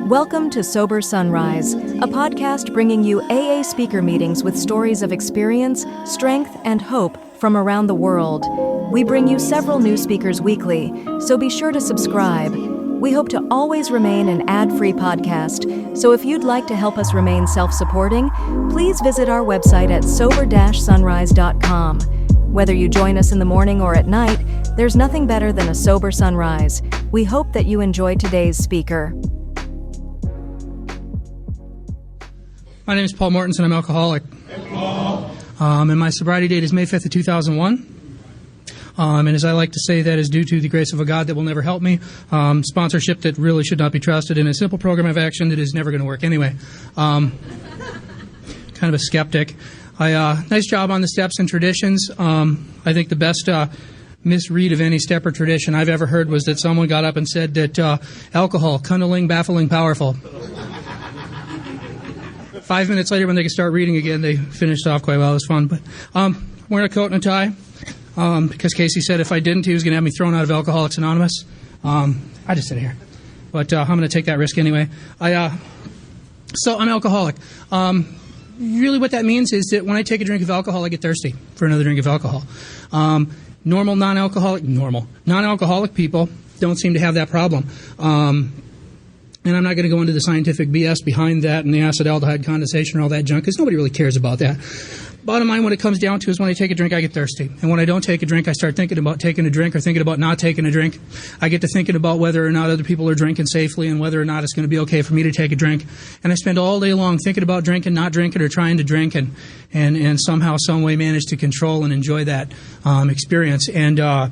Welcome to Sober Sunrise, a podcast bringing you AA speaker meetings with stories of experience, strength, and hope from around the world. We bring you several new speakers weekly, so be sure to subscribe. We hope to always remain an ad-free podcast, so if you'd like to help us remain self-supporting, please visit our website at sober-sunrise.com. Whether you join us in the morning or at night, there's nothing better than a sober sunrise. We hope that you enjoy today's speaker. My name is Paul Mortensen. I'm alcoholic. And my sobriety date is May 5th of 2001. And as I like to say, that is due to the grace of a God that will never help me, sponsorship that really should not be trusted, and a simple program of action that is never going to work anyway. Kind of a skeptic. Nice job on the steps and traditions. I think the best misread of any step or tradition I've ever heard was that someone got up and said that alcohol, cunniling, baffling, powerful. 5 minutes later, when they could start reading again, they finished off quite well. It was fun. But wearing a coat and a tie, because Casey said if I didn't, he was going to have me thrown out of Alcoholics Anonymous. I just sit here. But I'm going to take that risk anyway. So I'm alcoholic. Really what that means is that when I take a drink of alcohol, I get thirsty for another drink of alcohol. Non-alcoholic people don't seem to have that problem. And I'm not going to go into the scientific BS behind that and the acetaldehyde condensation and all that junk, because nobody really cares about that. Bottom line, when it comes down to is when I take a drink, I get thirsty. And when I don't take a drink, I start thinking about taking a drink or thinking about not taking a drink. I get to thinking about whether or not other people are drinking safely and whether or not it's going to be okay for me to take a drink. And I spend all day long thinking about drinking, not drinking, or trying to drink, and somehow, some way manage to control and enjoy that experience. And I'm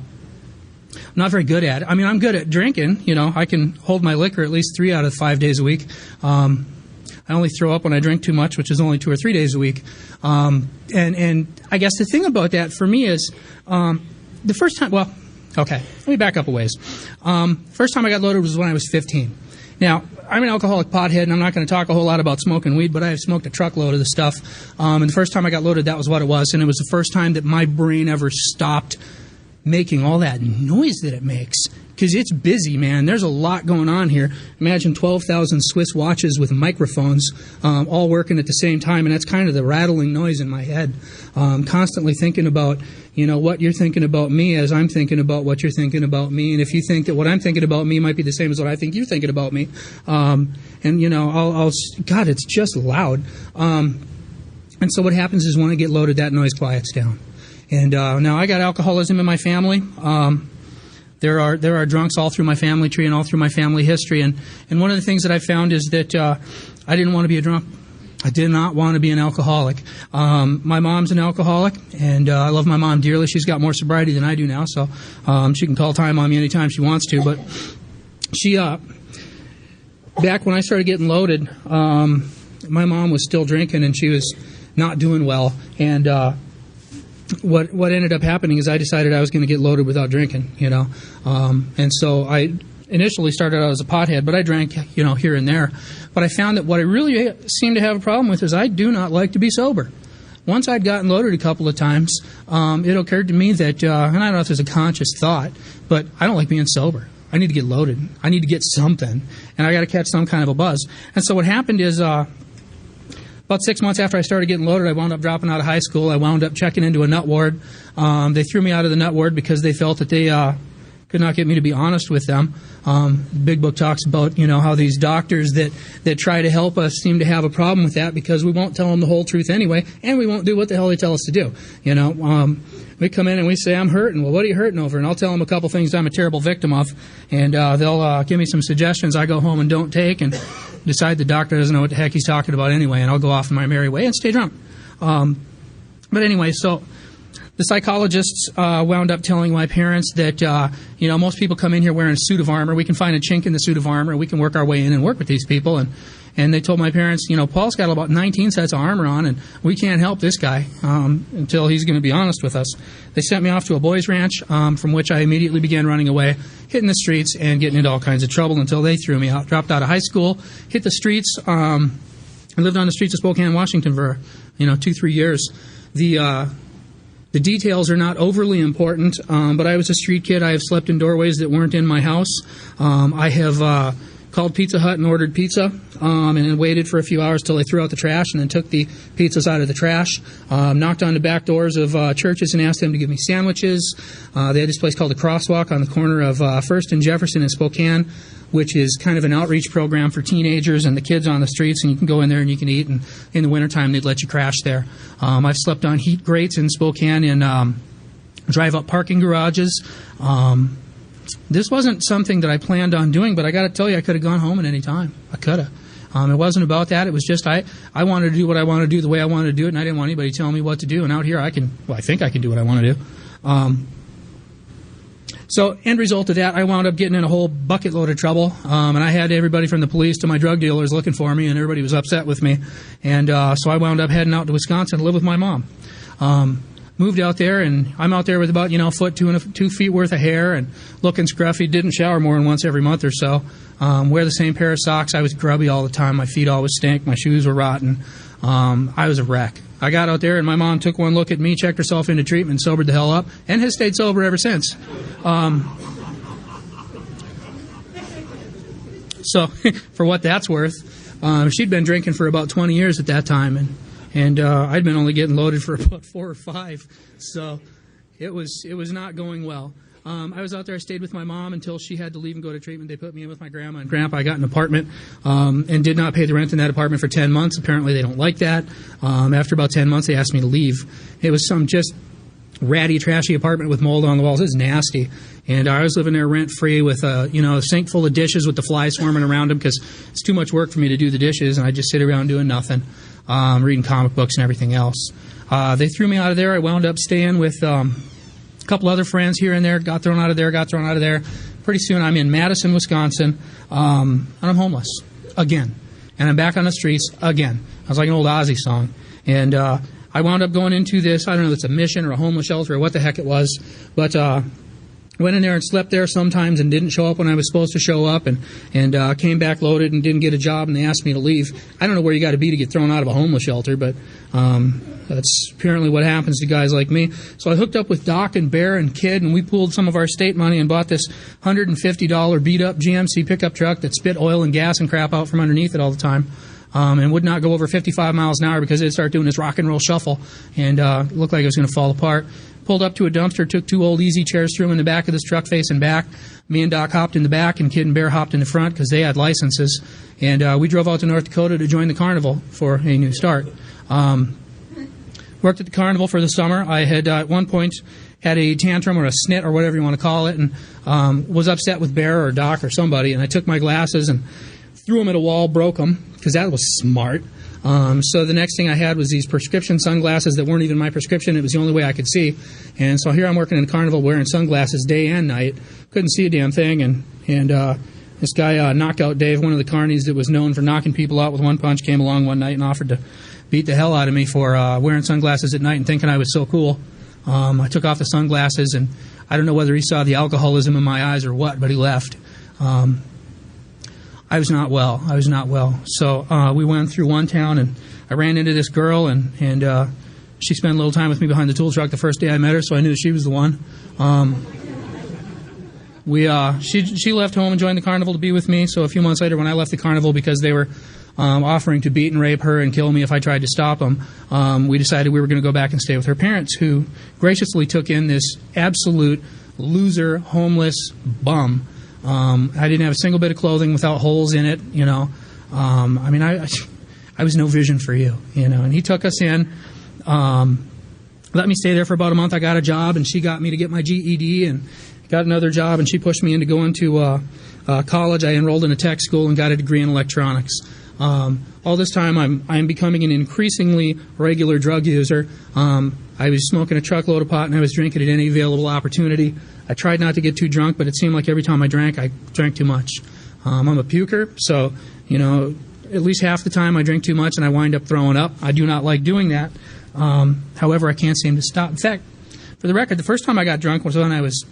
not very good at it. I mean, I'm good at drinking. You know, I can hold my liquor at least 3 out of 5 days a week. I only throw up when I drink too much, which is only 2 or 3 days a week. And I guess the thing about that for me is the first time, well, okay, let me back up a ways. First time I got loaded was when I was 15. Now, I'm an alcoholic pothead, and I'm not going to talk a whole lot about smoking weed, but I have smoked a truckload of the stuff. And the first time I got loaded, that was what it was. And it was the first time that my brain ever stopped making all that noise that it makes. Because it's busy, man. There's a lot going on here. Imagine 12,000 Swiss watches with microphones all working at the same time, and that's kind of the rattling noise in my head. Constantly thinking about, you know, what you're thinking about me as I'm thinking about what you're thinking about me. And if you think that what I'm thinking about me might be the same as what I think you're thinking about me. And, you know, God, it's just loud. And so what happens is when I get loaded, that noise quiets down. And now I got alcoholism in my family. There are drunks all through my family tree and all through my family history. And one of the things that I found is that I didn't want to be a drunk. I did not want to be an alcoholic. My mom's an alcoholic, and I love my mom dearly. She's got more sobriety than I do now, so she can call time on me anytime she wants to. But she, back when I started getting loaded, my mom was still drinking, and she was not doing well. And what ended up happening is I decided I was going to get loaded without drinking, you know. And so I initially started out as a pothead, but I drank, you know, here and there. But I found that what I really seemed to have a problem with is I do not like to be sober. Once I'd gotten loaded a couple of times, it occurred to me that, and I don't know if there's a conscious thought, but I don't like being sober. I need to get loaded. I need to get something, and I got to catch some kind of a buzz. And so what happened is about 6 months after I started getting loaded, I wound up dropping out of high school. I wound up checking into a nut ward. They threw me out of the nut ward because they felt that they could not get me to be honest with them. The Big Book talks about, you know, how these doctors that try to help us seem to have a problem with that because we won't tell them the whole truth anyway, and we won't do what the hell they tell us to do. You know, we come in and we say, I'm hurting. Well, what are you hurting over? And I'll tell them a couple things I'm a terrible victim of, and they'll give me some suggestions I go home and don't take, and decide the doctor doesn't know what the heck he's talking about anyway, and I'll go off in my merry way and stay drunk. But anyway, so the psychologists wound up telling my parents that, you know, most people come in here wearing a suit of armor. We can find a chink in the suit of armor. We can work our way in and work with these people. And they told my parents, you know, Paul's got about 19 sets of armor on, and we can't help this guy until he's going to be honest with us. They sent me off to a boys' ranch, from which I immediately began running away, hitting the streets, and getting into all kinds of trouble until they threw me out. Dropped out of high school, hit the streets. I lived on the streets of Spokane, Washington for, 2-3 years. The details are not overly important, but I was a street kid. I have slept in doorways that weren't in my house. I have called Pizza Hut and ordered pizza, and then waited for a few hours till they threw out the trash, and then took the pizzas out of the trash. Knocked on the back doors of churches and asked them to give me sandwiches. They had this place called the Crosswalk on the corner of First and Jefferson in Spokane, which is kind of an outreach program for teenagers and the kids on the streets, and you can go in there and you can eat, and in the wintertime they'd let you crash there. I've slept on heat grates in Spokane in drive-up parking garages. This wasn't something that I planned on doing, but I got to tell you, I could have gone home at any time. I could have. It wasn't about that. It was just I wanted to do what I wanted to do the way I wanted to do it, and I didn't want anybody telling me what to do. And out here, I think I can do what I want to do. So, end result of that, I wound up getting in a whole bucket load of trouble, and I had everybody from the police to my drug dealers looking for me, and everybody was upset with me. And so I wound up heading out to Wisconsin to live with my mom. Moved out there, and I'm out there with about, foot, 2 feet worth of hair, and looking scruffy. Didn't shower more than once every month or so. Wear the same pair of socks. I was grubby all the time. My feet always stank. My shoes were rotten. I was a wreck. I got out there, and my mom took one look at me, checked herself into treatment, sobered the hell up, and has stayed sober ever since. So, for what that's worth, she'd been drinking for about 20 years at that time, and I'd been only getting loaded for about 4 or 5. So, it was not going well. I was out there. I stayed with my mom until she had to leave and go to treatment. They put me in with my grandma and grandpa. I got an apartment and did not pay the rent in that apartment for 10 months. Apparently, they don't like that. After about 10 months, they asked me to leave. It was some just ratty, trashy apartment with mold on the walls. It was nasty. And I was living there rent-free with a sink full of dishes with the flies swarming around them because it's too much work for me to do the dishes, and I just sit around doing nothing, reading comic books and everything else. They threw me out of there. I wound up staying with a couple other friends here and there, got thrown out of there. Pretty soon I'm in Madison, Wisconsin, and I'm homeless again. And I'm back on the streets again. I was like an old Ozzy song. And I wound up going into this, I don't know if it's a mission or a homeless shelter or what the heck it was, but went in there and slept there sometimes and didn't show up when I was supposed to show up, and came back loaded and didn't get a job, and they asked me to leave. I don't know where you got to be to get thrown out of a homeless shelter, but that's apparently what happens to guys like me. So I hooked up with Doc and Bear and Kid, and we pooled some of our state money and bought this $150 beat-up GMC pickup truck that spit oil and gas and crap out from underneath it all the time. And would not go over 55 miles an hour because it started doing this rock and roll shuffle, and looked like it was going to fall apart. Pulled up to a dumpster, took 2 old easy chairs, threw them in the back of this truck facing back. Me and Doc hopped in the back, and Kid and Bear hopped in the front because they had licenses. And we drove out to North Dakota to join the carnival for a new start. Worked at the carnival for the summer. I had at one point had a tantrum or a snit or whatever you want to call it, and was upset with Bear or Doc or somebody. And I took my glasses and threw them at a wall, broke them, because that was smart. So the next thing I had was these prescription sunglasses that weren't even my prescription. It was the only way I could see. And so here I'm working in the carnival wearing sunglasses day and night. Couldn't see a damn thing. And this guy, Knockout Dave, one of the carnies that was known for knocking people out with one punch, came along one night and offered to beat the hell out of me for wearing sunglasses at night and thinking I was so cool. I took off the sunglasses, and I don't know whether he saw the alcoholism in my eyes or what, but he left. I was not well. So we went through one town, and I ran into this girl, and she spent a little time with me behind the tool truck the first day I met her, so I knew she was the one. She left home and joined the carnival to be with me, so a few months later when I left the carnival because they were offering to beat and rape her and kill me if I tried to stop them, we decided we were going to go back and stay with her parents, who graciously took in this absolute loser, homeless bum. I didn't have a single bit of clothing without holes in it, I was no vision for you, and he took us in, let me stay there for about a month. I got a job, and she got me to get my GED, and got another job, and she pushed me into going to college. I enrolled in a tech school and got a degree in electronics. All this time, I'm becoming an increasingly regular drug user. I was smoking a truckload of pot, and I was drinking at any available opportunity. I tried not to get too drunk, but it seemed like every time I drank too much. I'm a puker, so, at least half the time I drink too much and I wind up throwing up. I do not like doing that. However, I can't seem to stop. In fact, for the record, the first time I got drunk was when I was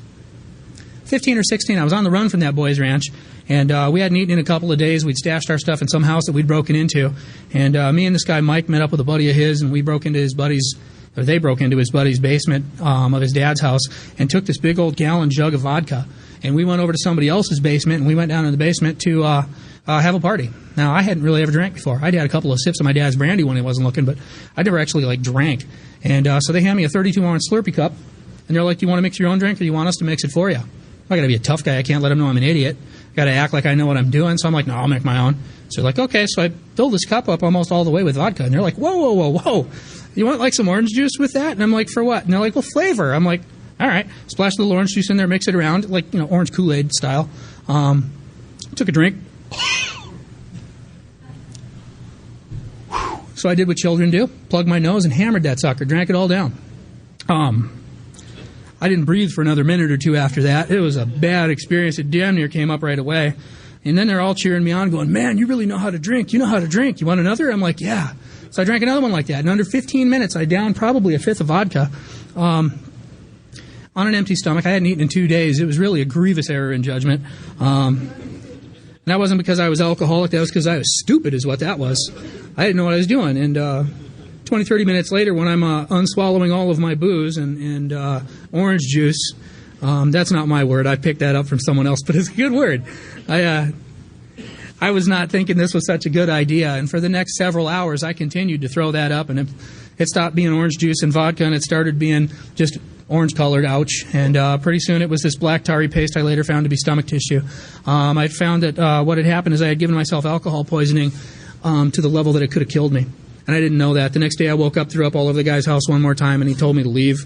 15 or 16. I was on the run from that boys' ranch, and we hadn't eaten in a couple of days. We'd stashed our stuff in some house that we'd broken into, and me and this guy Mike met up with a buddy of his, and they broke into his buddy's basement of his dad's house and took this big old gallon jug of vodka, and we went over to somebody else's basement, and we went down in the basement to have a party. Now, I hadn't really ever drank before. I'd had a couple of sips of my dad's brandy when he wasn't looking, but I never actually, drank. And so they hand me a 32-ounce Slurpee cup, and they're like, do you want to mix your own drink, or do you want us to mix it for you? I got to be a tough guy. I can't let them know I'm an idiot. I got to act like I know what I'm doing. So I'm like, no, I'll make my own. So they're like, okay. So I fill this cup up almost all the way with vodka. And they're like, whoa. You want some orange juice with that? And I'm like, for what? And they're like, well, flavor. I'm like, all right. Splash a little orange juice in there, mix it around, orange Kool-Aid style. Took a drink. So I did what children do. Plugged my nose and hammered that sucker. Drank it all down. I didn't breathe for another minute or two after that. It was a bad experience. It damn near came up right away. And then they're all cheering me on, going, man, you really know how to drink. You know how to drink. You want another? I'm like, yeah. So I drank another one like that. In under 15 minutes, I downed probably a fifth of vodka on an empty stomach. I hadn't eaten in 2 days. It was really a grievous error in judgment. And that wasn't because I was alcoholic. That was because I was stupid is what that was. I didn't know what I was doing. And 20, 30 minutes later, when I'm unswallowing all of my booze and orange juice, that's not my word. I picked that up from someone else, but it's a good word. I was not thinking this was such a good idea, and for the next several hours, I continued to throw that up, and it stopped being orange juice and vodka, and it started being just orange-colored, ouch, and pretty soon it was this black tarry paste I later found to be stomach tissue. I found that what had happened is I had given myself alcohol poisoning to the level that it could have killed me. And I didn't know that. The next day I woke up, threw up all over the guy's house one more time, and he told me to leave.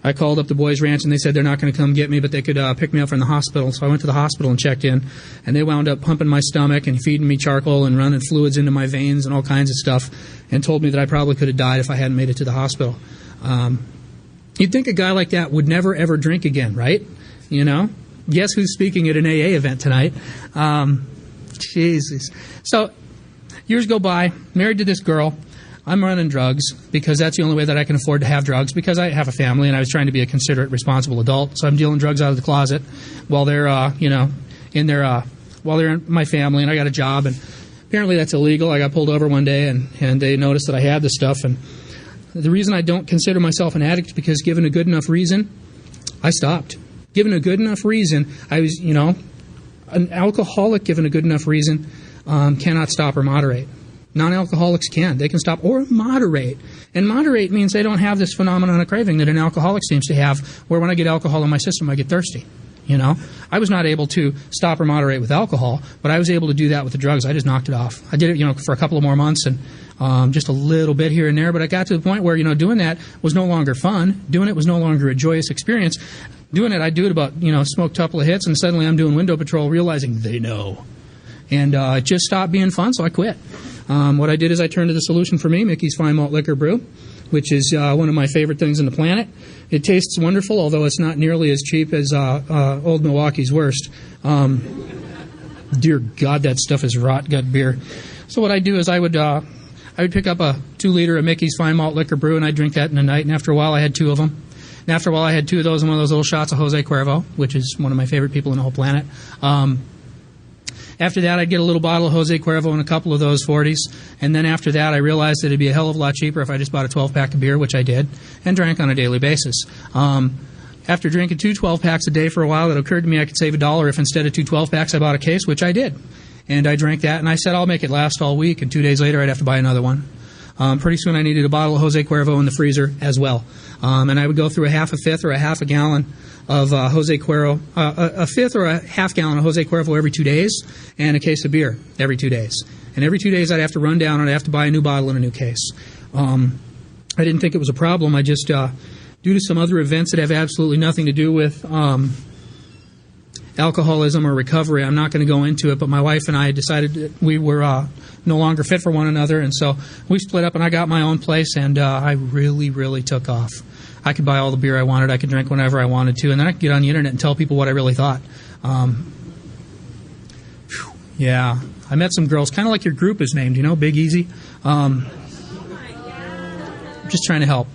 I called up the boys' ranch, and they said they're not going to come get me, but they could pick me up from the hospital. So I went to the hospital and checked in, and they wound up pumping my stomach and feeding me charcoal and running fluids into my veins and all kinds of stuff, and told me that I probably could have died if I hadn't made it to the hospital. You'd think a guy like that would never, ever drink again, right? You know? Guess who's speaking at an AA event tonight? Jesus. So years go by, married to this girl. I'm running drugs because that's the only way that I can afford to have drugs because I have a family and I was trying to be a considerate, responsible adult. So I'm dealing drugs out of the closet while they're, while they're in my family, and I got a job. And apparently that's illegal. I got pulled over one day and they noticed that I had this stuff. And the reason I don't consider myself an addict is because given a good enough reason, I stopped. Given a good enough reason, I was, an alcoholic given a good enough reason cannot stop or moderate. Non-alcoholics can. They can stop or moderate. And moderate means they don't have this phenomenon of craving that an alcoholic seems to have, where when I get alcohol in my system, I get thirsty. I was not able to stop or moderate with alcohol, but I was able to do that with the drugs. I just knocked it off. I did it, for a couple of more months and just a little bit here and there, but I got to the point where, doing that was no longer fun. Doing it was no longer a joyous experience. Doing it, I'd do it about, smoke a couple of hits, and suddenly I'm doing window patrol, realizing they know. And it just stopped being fun, so I quit. What I did is I turned to the solution for me, Mickey's Fine Malt Liquor Brew, which is one of my favorite things on the planet. It tastes wonderful, although it's not nearly as cheap as Old Milwaukee's Worst. Dear God, that stuff is rot gut beer. So what I do is I would pick up a 2-liter of Mickey's Fine Malt Liquor Brew, and I'd drink that in a night, and after a while I had 2 of them. And after a while I had 2 of those and one of those little shots of Jose Cuervo, which is one of my favorite people in the whole planet. After that, I'd get a little bottle of Jose Cuervo and a couple of those 40s. And then after that, I realized that it'd be a hell of a lot cheaper if I just bought a 12-pack of beer, which I did, and drank on a daily basis. After drinking 2 12-packs a day for a while, it occurred to me I could save $1 if instead of 2 12-packs I bought a case, which I did. And I drank that, and I said I'll make it last all week, and 2 days later I'd have to buy another one. Pretty soon I needed a bottle of Jose Cuervo in the freezer as well. And I would go through a half a fifth or a half a gallon of Jose Cuervo, a fifth or a half gallon of Jose Cuervo every 2 days, and a case of beer every 2 days. And every 2 days I'd have to run down and I'd have to buy a new bottle and a new case. I didn't think it was a problem. I just, due to some other events that have absolutely nothing to do with alcoholism or recovery, I'm not going to go into it, but my wife and I decided that we were no longer fit for one another, and so we split up and I got my own place, and I really, really took off. I could buy all the beer I wanted. I could drink whenever I wanted to. And then I could get on the internet and tell people what I really thought. Yeah. I met some girls, kind of like your group is named, Big Easy. Just trying to help.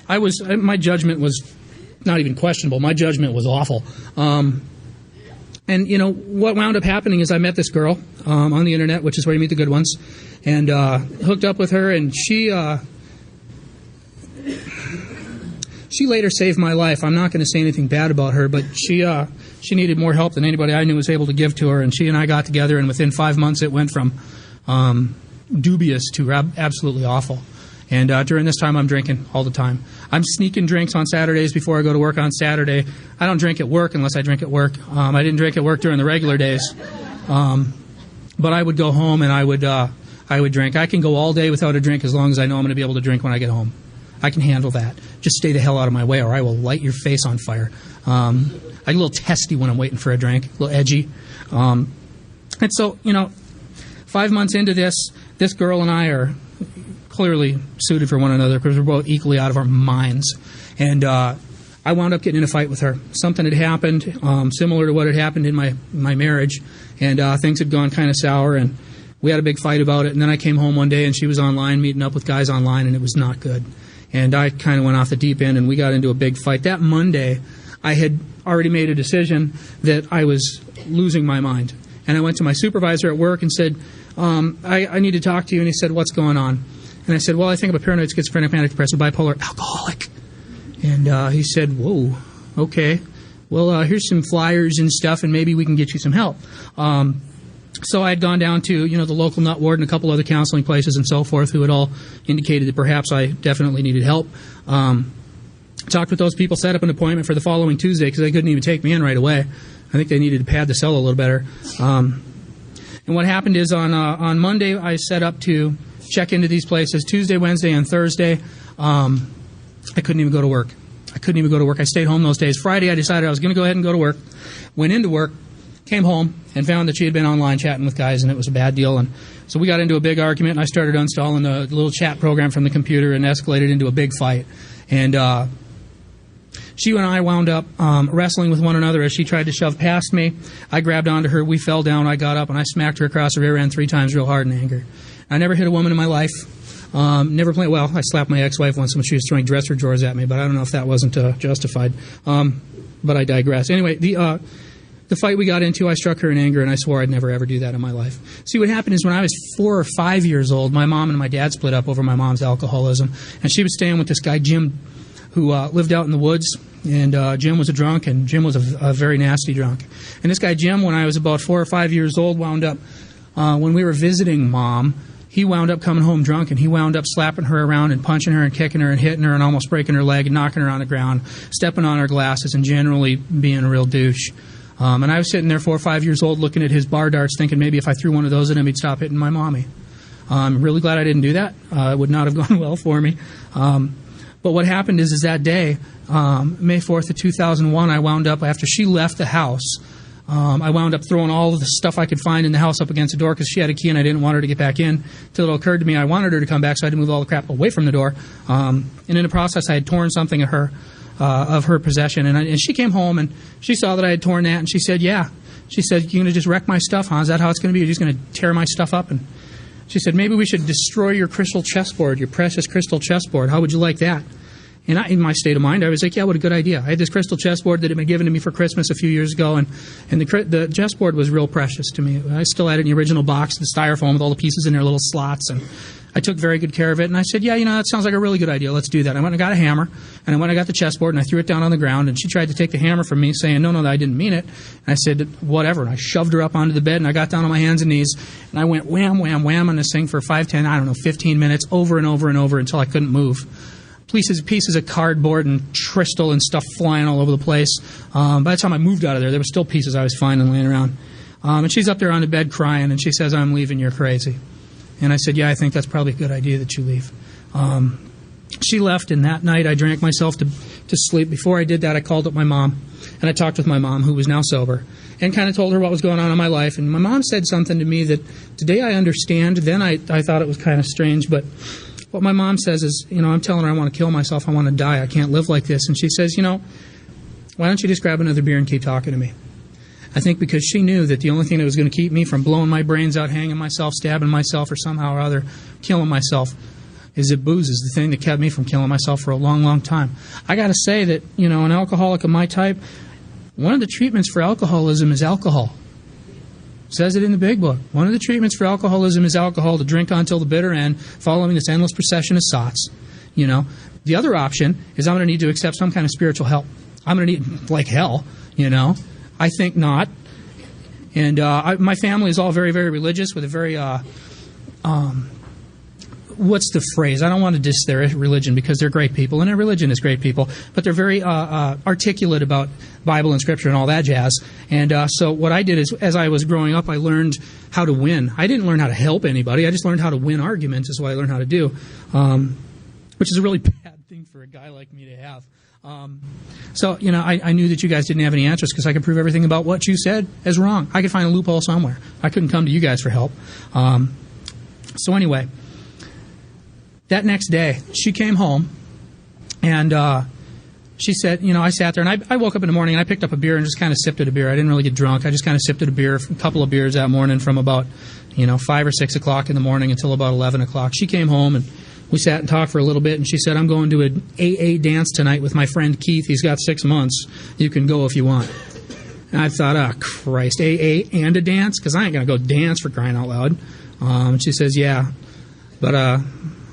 My judgment was not even questionable. My judgment was awful. And, what wound up happening is I met this girl on the internet, which is where you meet the good ones, and She later saved my life. I'm not going to say anything bad about her, but she needed more help than anybody I knew was able to give to her, and she and I got together, and within 5 months it went from dubious to absolutely awful. And during this time, I'm drinking all the time. I'm sneaking drinks on Saturdays before I go to work on Saturday. I don't drink at work unless I drink at work. I didn't drink at work during the regular days. But I would go home and I would drink. I can go all day without a drink as long as I know I'm going to be able to drink when I get home. I can handle that. Just stay the hell out of my way or I will light your face on fire. I'm a little testy when I'm waiting for a drink, a little edgy. And so, 5 months into this girl and I are clearly suited for one another because we're both equally out of our minds. And I wound up getting in a fight with her. Something had happened similar to what had happened in my marriage, and things had gone kind of sour, and we had a big fight about it. And then I came home one day, and she was online, meeting up with guys online, and it was not good. And I kind of went off the deep end, and we got into a big fight. That Monday, I had already made a decision that I was losing my mind. And I went to my supervisor at work and said, I need to talk to you. And he said, what's going on? And I said, well, I think I'm a paranoid schizophrenic, manic depressive, bipolar alcoholic. And he said, whoa, okay. Well, here's some flyers and stuff, and maybe we can get you some help. So I had gone down to, the local nut ward and a couple other counseling places and so forth who had all indicated that perhaps I definitely needed help. Talked with those people, set up an appointment for the following Tuesday because they couldn't even take me in right away. I think they needed to pad the cell a little better. And what happened is on Monday I set up to check into these places. Tuesday, Wednesday, and Thursday, I couldn't even go to work. I stayed home those days. Friday, I decided I was going to go ahead and go to work. Went into work, came home, and found that she had been online chatting with guys, and it was a bad deal. And so we got into a big argument, and I started uninstalling the little chat program from the computer and escalated into a big fight. And she and I wound up wrestling with one another as she tried to shove past me. I grabbed onto her. We fell down. I got up, and I smacked her across her rear end 3 times real hard in anger. I never hit a woman in my life. I slapped my ex-wife once when she was throwing dresser drawers at me, but I don't know if that wasn't justified. But I digress. Anyway, the fight we got into, I struck her in anger, and I swore I'd never, ever do that in my life. See, what happened is when I was 4 or 5 years old, my mom and my dad split up over my mom's alcoholism, and she was staying with this guy, Jim, who lived out in the woods, and Jim was a drunk, and Jim was a very nasty drunk. And this guy, Jim, when I was about 4 or 5 years old, wound up, when we were visiting Mom, he wound up coming home drunk, and he wound up slapping her around and punching her and kicking her and hitting her and almost breaking her leg and knocking her on the ground, stepping on her glasses, and generally being a real douche. And I was sitting there 4 or 5 years old looking at his bar darts thinking maybe if I threw one of those at him, he'd stop hitting my mommy. I'm really glad I didn't do that. It would not have gone well for me. But what happened is that day, May 4th of 2001, I wound up, after she left the house, I wound up throwing all of the stuff I could find in the house up against the door because she had a key and I didn't want her to get back in. Until it occurred to me I wanted her to come back, so I had to move all the crap away from the door. And in the process, I had torn something of her possession. And she came home and she saw that I had torn that, and she said, yeah. She said, you're going to just wreck my stuff, huh? Is that how it's going to be? You're just going to tear my stuff up? And she said, maybe we should destroy your crystal chessboard, your precious crystal chessboard. How would you like that? And in my state of mind, I was like, yeah, what a good idea. I had this crystal chessboard that had been given to me for Christmas a few years ago, and the chessboard was real precious to me. I still had it in the original box, the styrofoam with all the pieces in their little slots, and I took very good care of it. And I said, yeah, that sounds like a really good idea. Let's do that. I went and got a hammer, and I went and got the chessboard, and I threw it down on the ground, and she tried to take the hammer from me, saying, no, I didn't mean it. And I said, whatever. And I shoved her up onto the bed, and I got down on my hands and knees, and I went wham, wham, wham on this thing for 5, 10, 15 minutes, over and over and over until I couldn't move. Pieces of cardboard and crystal and stuff flying all over the place. By the time I moved out of there were still pieces I was finding laying around. And she's up there on the bed crying, and she says, I'm leaving, you're crazy. And I said, yeah, I think that's probably a good idea that you leave. She left, and that night I drank myself to sleep. Before I did that, I called up my mom, and I talked with my mom, who was now sober, and kind of told her what was going on in my life. And my mom said something to me that today I understand. Then I thought it was kind of strange, but what my mom says is, I'm telling her I want to kill myself, I want to die, I can't live like this. And she says, why don't you just grab another beer and keep talking to me? I think because she knew that the only thing that was going to keep me from blowing my brains out, hanging myself, stabbing myself, or somehow or other killing myself is that booze is the thing that kept me from killing myself for a long, long time. I got to say that, an alcoholic of my type, one of the treatments for alcoholism is alcohol. It says it in the big book. One of the treatments for alcoholism is alcohol, to drink until the bitter end, following this endless procession of sots. The other option is I'm going to need to accept some kind of spiritual help. I'm going to need, like hell, I think not. And my family is all very, very religious with a very, what's the phrase? I don't want to diss their religion because they're great people, and their religion is great people, but they're very articulate about Bible and Scripture and all that jazz. And so what I did is, as I was growing up, I learned how to win. I didn't learn how to help anybody. I just learned how to win arguments is what I learned how to do, which is a really bad thing for a guy like me to have. So, I knew that you guys didn't have any answers because I could prove everything about what you said as wrong. I could find a loophole somewhere. I couldn't come to you guys for help. So anyway, that next day, she came home, and she said, I sat there, and I woke up in the morning, and I picked up a beer and just kind of sipped at a beer. I didn't really get drunk. I just kind of sipped at a couple of beers that morning from about, 5 or 6 o'clock in the morning until about 11 o'clock. She came home, and we sat and talked for a little bit, and she said, I'm going to an AA dance tonight with my friend Keith. He's got 6 months. You can go if you want. And I thought, oh, Christ, AA and a dance? Because I ain't going to go dance for crying out loud. She says, yeah. But I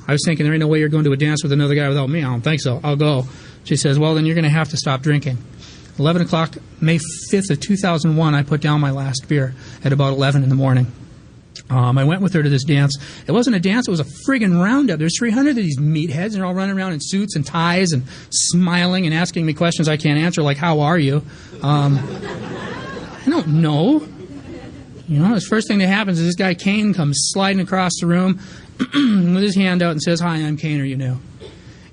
was thinking, there ain't no way you're going to a dance with another guy without me. I don't think so. I'll go. She says, well, then you're going to have to stop drinking. 11 o'clock, May 5th of 2001, I put down my last beer at about 11 in the morning. I went with her to this dance. It wasn't a dance. It was a friggin' roundup. There's 300 of these meatheads, and they're all running around in suits and ties and smiling and asking me questions I can't answer, like, how are you? I don't know. The first thing that happens is this guy Kane comes sliding across the room with his hand out and says, hi, I'm Kane, are you new?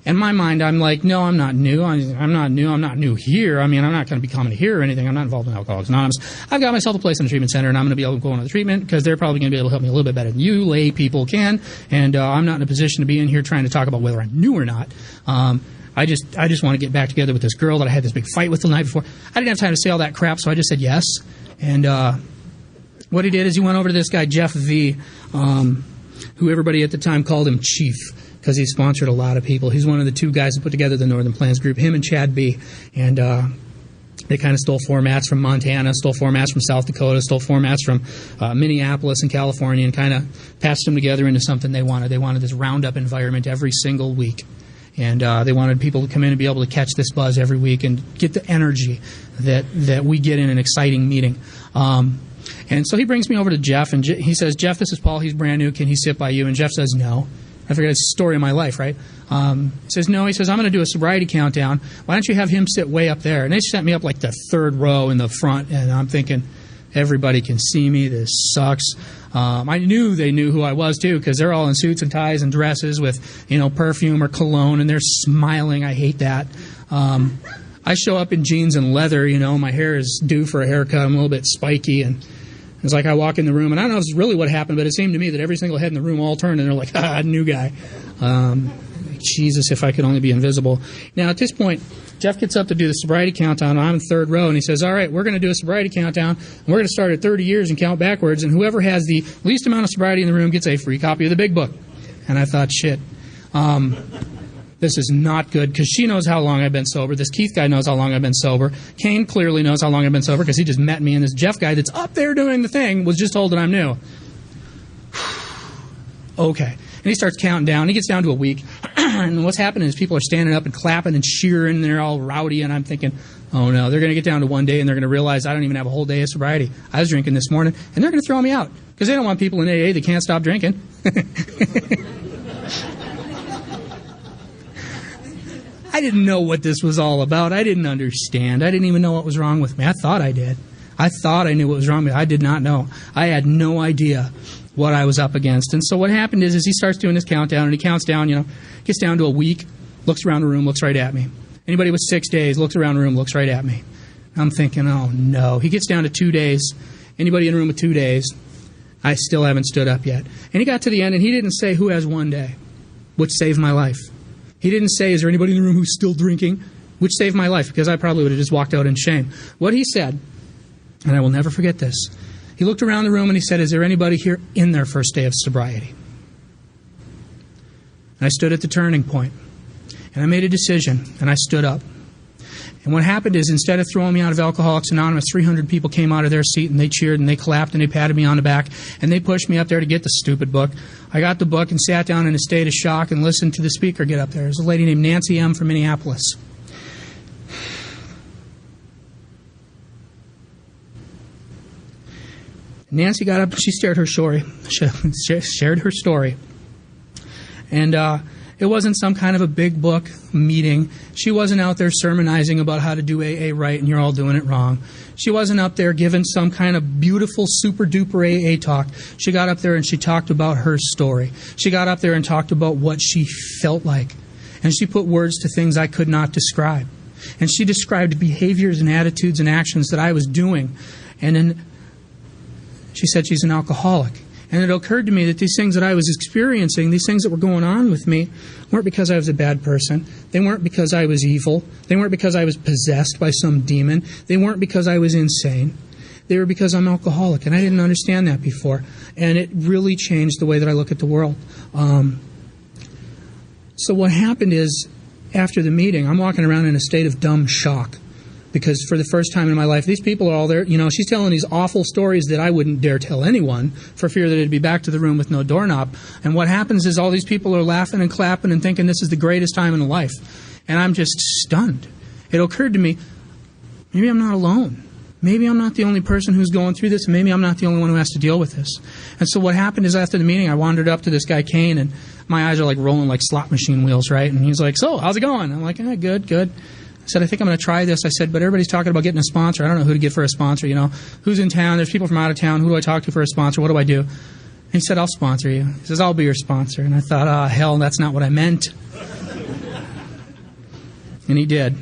In my mind, I'm like, no, I'm not new. I'm not new. I'm not new here. I mean, I'm not going to be coming here or anything. I'm not involved in Alcoholics Anonymous. I've got myself a place in the treatment center, and I'm going to be able to go into the treatment because they're probably going to be able to help me a little bit better than you lay people can. And I'm not in a position to be in here trying to talk about whether I'm new or not. I just want to get back together with this girl that I had this big fight with the night before. I didn't have time to say all that crap, so I just said yes. And what he did is he went over to this guy, Jeff V., who everybody at the time called him Chief, because he sponsored a lot of people. He's one of the two guys that put together the Northern Plans group, him and Chad B. And they kind of stole formats from Montana, stole formats from South Dakota, stole formats from Minneapolis and California, and kind of patched them together into something they wanted. They wanted this roundup environment every single week. And they wanted people to come in and be able to catch this buzz every week and get the energy that we get in an exciting meeting. And so he brings me over to Jeff, and he says, Jeff, this is Paul. He's brand new. Can he sit by you? And Jeff says, no. I forget, it's the story of my life, right? He says, no. He says, I'm going to do a sobriety countdown. Why don't you have him sit way up there? And they sent me up like the third row in the front, and I'm thinking, everybody can see me. This sucks. I knew they knew who I was, too, because they're all in suits and ties and dresses with, perfume or cologne, and they're smiling. I hate that. I show up in jeans and leather, my hair is due for a haircut. I'm a little bit spiky, and it's like I walk in the room, and I don't know if it's really what happened, but it seemed to me that every single head in the room all turned, and they're like, new guy. Jesus, if I could only be invisible. Now, at this point, Jeff gets up to do the sobriety countdown. I'm in third row, and he says, all right, we're going to do a sobriety countdown, and we're going to start at 30 years and count backwards, and whoever has the least amount of sobriety in the room gets a free copy of the Big Book. And I thought, shit. This is not good, because she knows how long I've been sober. This Keith guy knows how long I've been sober. Kane clearly knows how long I've been sober, because he just met me, and this Jeff guy that's up there doing the thing was just told that I'm new. Okay. And he starts counting down. He gets down to a week. And what's happening is people are standing up and clapping and cheering, and they're all rowdy, and I'm thinking, oh no, they're going to get down to one day, and they're going to realize I don't even have a whole day of sobriety. I was drinking this morning, and they're going to throw me out, because they don't want people in AA that can't stop drinking. I didn't know what this was all about. I didn't understand. I didn't even know what was wrong with me. I thought I did. I thought I knew what was wrong with me. I did not know. I had no idea what I was up against. And so what happened is he starts doing his countdown, and he counts down, gets down to a week, looks around the room, looks right at me. Anybody with 6 days, looks around the room, looks right at me. I'm thinking, oh no. He gets down to 2 days. Anybody in the room with 2 days? I still haven't stood up yet. And he got to the end, and he didn't say who has 1 day, which saved my life. He didn't say, is there anybody in the room who's still drinking? Which saved my life, because I probably would have just walked out in shame. What he said, and I will never forget this, he looked around the room and he said, is there anybody here in their first day of sobriety? And I stood at the turning point, and I made a decision, and I stood up. And what happened is, instead of throwing me out of Alcoholics Anonymous, 300 people came out of their seat and they cheered and they clapped and they patted me on the back and they pushed me up there to get the stupid book. I got the book and sat down in a state of shock and listened to the speaker get up there. There's a lady named Nancy M. from Minneapolis. Nancy got up and she shared her story. And it wasn't some kind of a big book meeting. She wasn't out there sermonizing about how to do AA right and you're all doing it wrong. She wasn't up there giving some kind of beautiful, super-duper AA talk. She got up there and she talked about her story. She got up there and talked about what she felt like. And she put words to things I could not describe. And she described behaviors and attitudes and actions that I was doing. And then she said she's an alcoholic. And it occurred to me that these things that I was experiencing, these things that were going on with me, weren't because I was a bad person. They weren't because I was evil. They weren't because I was possessed by some demon. They weren't because I was insane. They were because I'm alcoholic. And I didn't understand that before. And it really changed the way that I look at the world. So what happened is, after the meeting, I'm walking around in a state of dumb shock. Because for the first time in my life, these people are all there. You know, she's telling these awful stories that I wouldn't dare tell anyone for fear that it'd be back to the room with no doorknob. And what happens is all these people are laughing and clapping and thinking this is the greatest time in life. And I'm just stunned. It occurred to me, maybe I'm not alone. Maybe I'm not the only person who's going through this, and maybe I'm not the only one who has to deal with this. And so what happened is, after the meeting, I wandered up to this guy, Kane, and my eyes are like rolling like slot machine wheels, right? And he's like, so, how's it going? I'm like, good. I said, I think I'm going to try this. I said, but everybody's talking about getting a sponsor. I don't know who to get for a sponsor, you know. Who's in town? There's people from out of town. Who do I talk to for a sponsor? What do I do? And he said, I'll sponsor you. He says, I'll be your sponsor. And I thought, hell, that's not what I meant. And he did.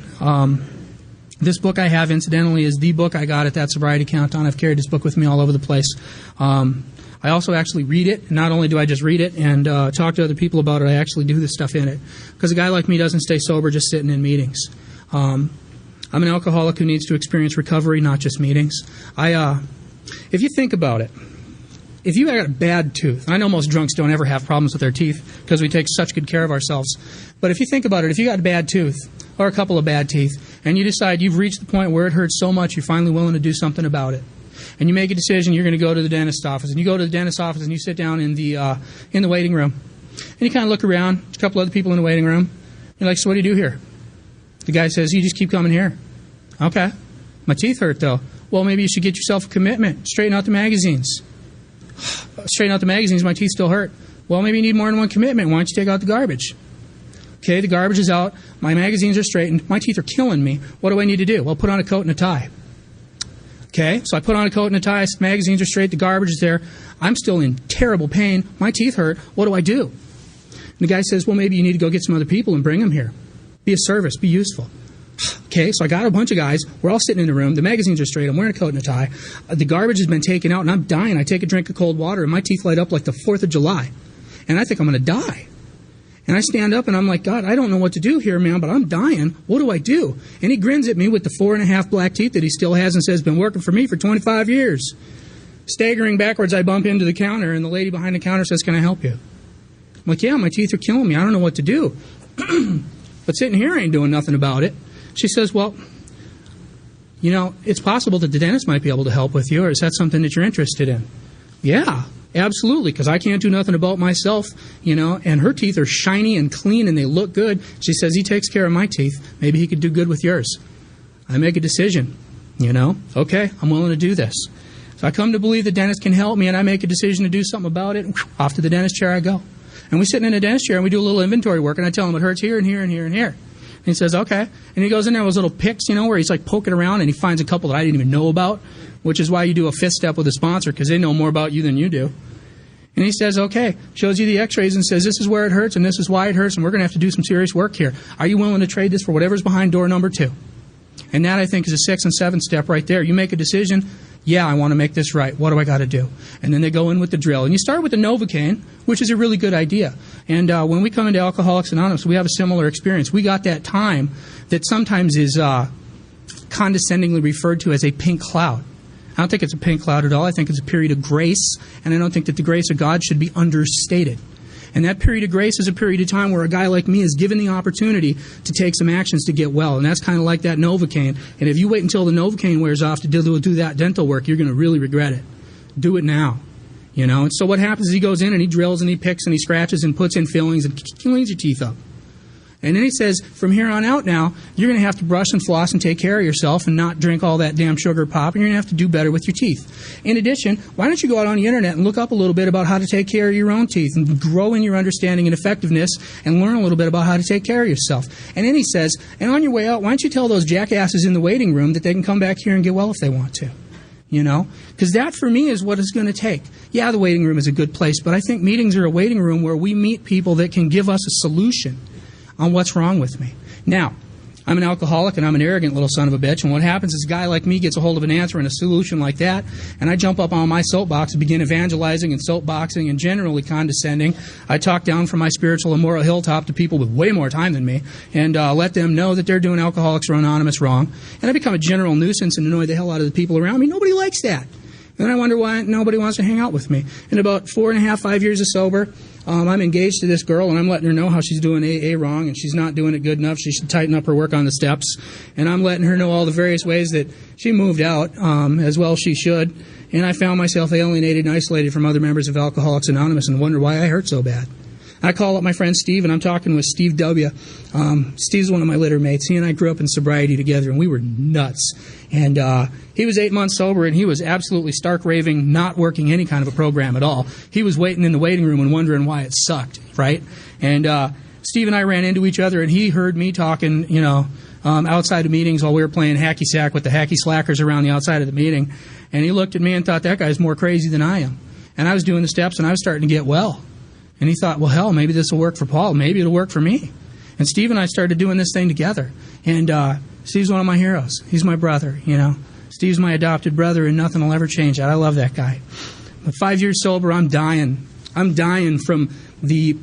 This book I have, incidentally, is the book I got at that sobriety countdown. I've carried this book with me all over the place. I also actually read it. Not only do I just read it and talk to other people about it, I actually do the stuff in it. Because a guy like me doesn't stay sober just sitting in meetings. I'm an alcoholic who needs to experience recovery, not just meetings. If you think about it, if you got a bad tooth, I know most drunks don't ever have problems with their teeth because we take such good care of ourselves. But if you think about it, if you got a bad tooth or a couple of bad teeth and you decide you've reached the point where it hurts so much you're finally willing to do something about it, and you make a decision you're going to go to the dentist's office, and you go to the dentist's office and you sit down in the waiting room, and you kind of look around, there's a couple other people in the waiting room, you're like, so what do you do here? The guy says, you just keep coming here. Okay. My teeth hurt, though. Well, maybe you should get yourself a commitment. Straighten out the magazines. Straighten out the magazines, my teeth still hurt. Well, maybe you need more than one commitment. Why don't you take out the garbage? Okay, the garbage is out. My magazines are straightened. My teeth are killing me. What do I need to do? Well, put on a coat and a tie. Okay, so I put on a coat and a tie. Magazines are straight. The garbage is there. I'm still in terrible pain. My teeth hurt. What do I do? And the guy says, well, maybe you need to go get some other people and bring them here. Be of service. Be useful. Okay, so I got a bunch of guys. We're all sitting in the room. The magazines are straight. I'm wearing a coat and a tie. The garbage has been taken out, and I'm dying. I take a drink of cold water, and my teeth light up like the 4th of July. And I think I'm going to die. And I stand up, and I'm like, God, I don't know what to do here, man, but I'm dying. What do I do? And he grins at me with the 4.5 black teeth that he still has and says, been working for me for 25 years. Staggering backwards, I bump into the counter, and the lady behind the counter says, can I help you? I'm like, yeah, my teeth are killing me. I don't know what to do. But sitting here, I ain't doing nothing about it. She says, well, you know, it's possible that the dentist might be able to help with you, or is that something that you're interested in? Yeah, absolutely, because I can't do nothing about myself, you know, and her teeth are shiny and clean and they look good. She says, he takes care of my teeth. Maybe he could do good with yours. I make a decision, you know, okay, I'm willing to do this. So I come to believe the dentist can help me, and I make a decision to do something about it, and off to the dentist chair I go. And we sit in a dentist chair, and we do a little inventory work, and I tell him it hurts here and here and here and here. And he says, okay. And he goes in there with those little picks, you know, where he's like poking around, and he finds a couple that I didn't even know about, which is why you do a fifth step with a sponsor, because they know more about you than you do. And he says, okay, shows you the x-rays and says, this is where it hurts, and this is why it hurts, and we're going to have to do some serious work here. Are you willing to trade this for whatever's behind door number 2? And that, I think, is a 6th and 7th step right there. You make a decision. Yeah, I want to make this right. What do I got to do? And then they go in with the drill. And you start with the Novocaine, which is a really good idea. And when we come into Alcoholics Anonymous, we have a similar experience. We got that time that sometimes is condescendingly referred to as a pink cloud. I don't think it's a pink cloud at all. I think it's a period of grace. And I don't think that the grace of God should be understated. And that period of grace is a period of time where a guy like me is given the opportunity to take some actions to get well. And that's kind of like that Novocaine. And if you wait until the Novocaine wears off to do that dental work, you're going to really regret it. Do it now. And so what happens is he goes in and he drills and he picks and he scratches and puts in fillings and cleans your teeth up. And then he says, from here on out now, you're going to have to brush and floss and take care of yourself and not drink all that damn sugar pop, and you're going to have to do better with your teeth. In addition, why don't you go out on the internet and look up a little bit about how to take care of your own teeth and grow in your understanding and effectiveness and learn a little bit about how to take care of yourself. And then he says, and on your way out, why don't you tell those jackasses in the waiting room that they can come back here and get well if they want to? Because that for me is what it's going to take. Yeah, the waiting room is a good place, but I think meetings are a waiting room where we meet people that can give us a solution on what's wrong with me. Now, I'm an alcoholic and I'm an arrogant little son of a bitch, and what happens is a guy like me gets a hold of an answer and a solution like that, and I jump up on my soapbox and begin evangelizing and soapboxing and generally condescending. I talk down from my spiritual and moral hilltop to people with way more time than me and let them know that they're doing Alcoholics Anonymous wrong, and I become a general nuisance and annoy the hell out of the people around me. Nobody likes that. And I wonder why nobody wants to hang out with me. In about 4.5, 5 years of sober, I'm engaged to this girl, and I'm letting her know how she's doing AA wrong, and she's not doing it good enough. She should tighten up her work on the steps. And I'm letting her know all the various ways that she moved out, as well she should. And I found myself alienated and isolated from other members of Alcoholics Anonymous and wonder why I hurt so bad. I call up my friend Steve, and I'm talking with Steve W. Steve's one of my litter mates. He and I grew up in sobriety together, and we were nuts. And he was 8 months sober, and he was absolutely stark raving, not working any kind of a program at all. He was waiting in the waiting room and wondering why it sucked, right? And Steve and I ran into each other, and he heard me talking, outside of meetings while we were playing hacky sack with the hacky slackers around the outside of the meeting. And he looked at me and thought, that guy's more crazy than I am. And I was doing the steps, and I was starting to get well. And he thought, well, hell, maybe this will work for Paul. Maybe it'll work for me. And Steve and I started doing this thing together. And Steve's one of my heroes. He's my brother, Steve's my adopted brother, and nothing will ever change that. I love that guy. But 5 years sober, I'm dying. I'm dying from the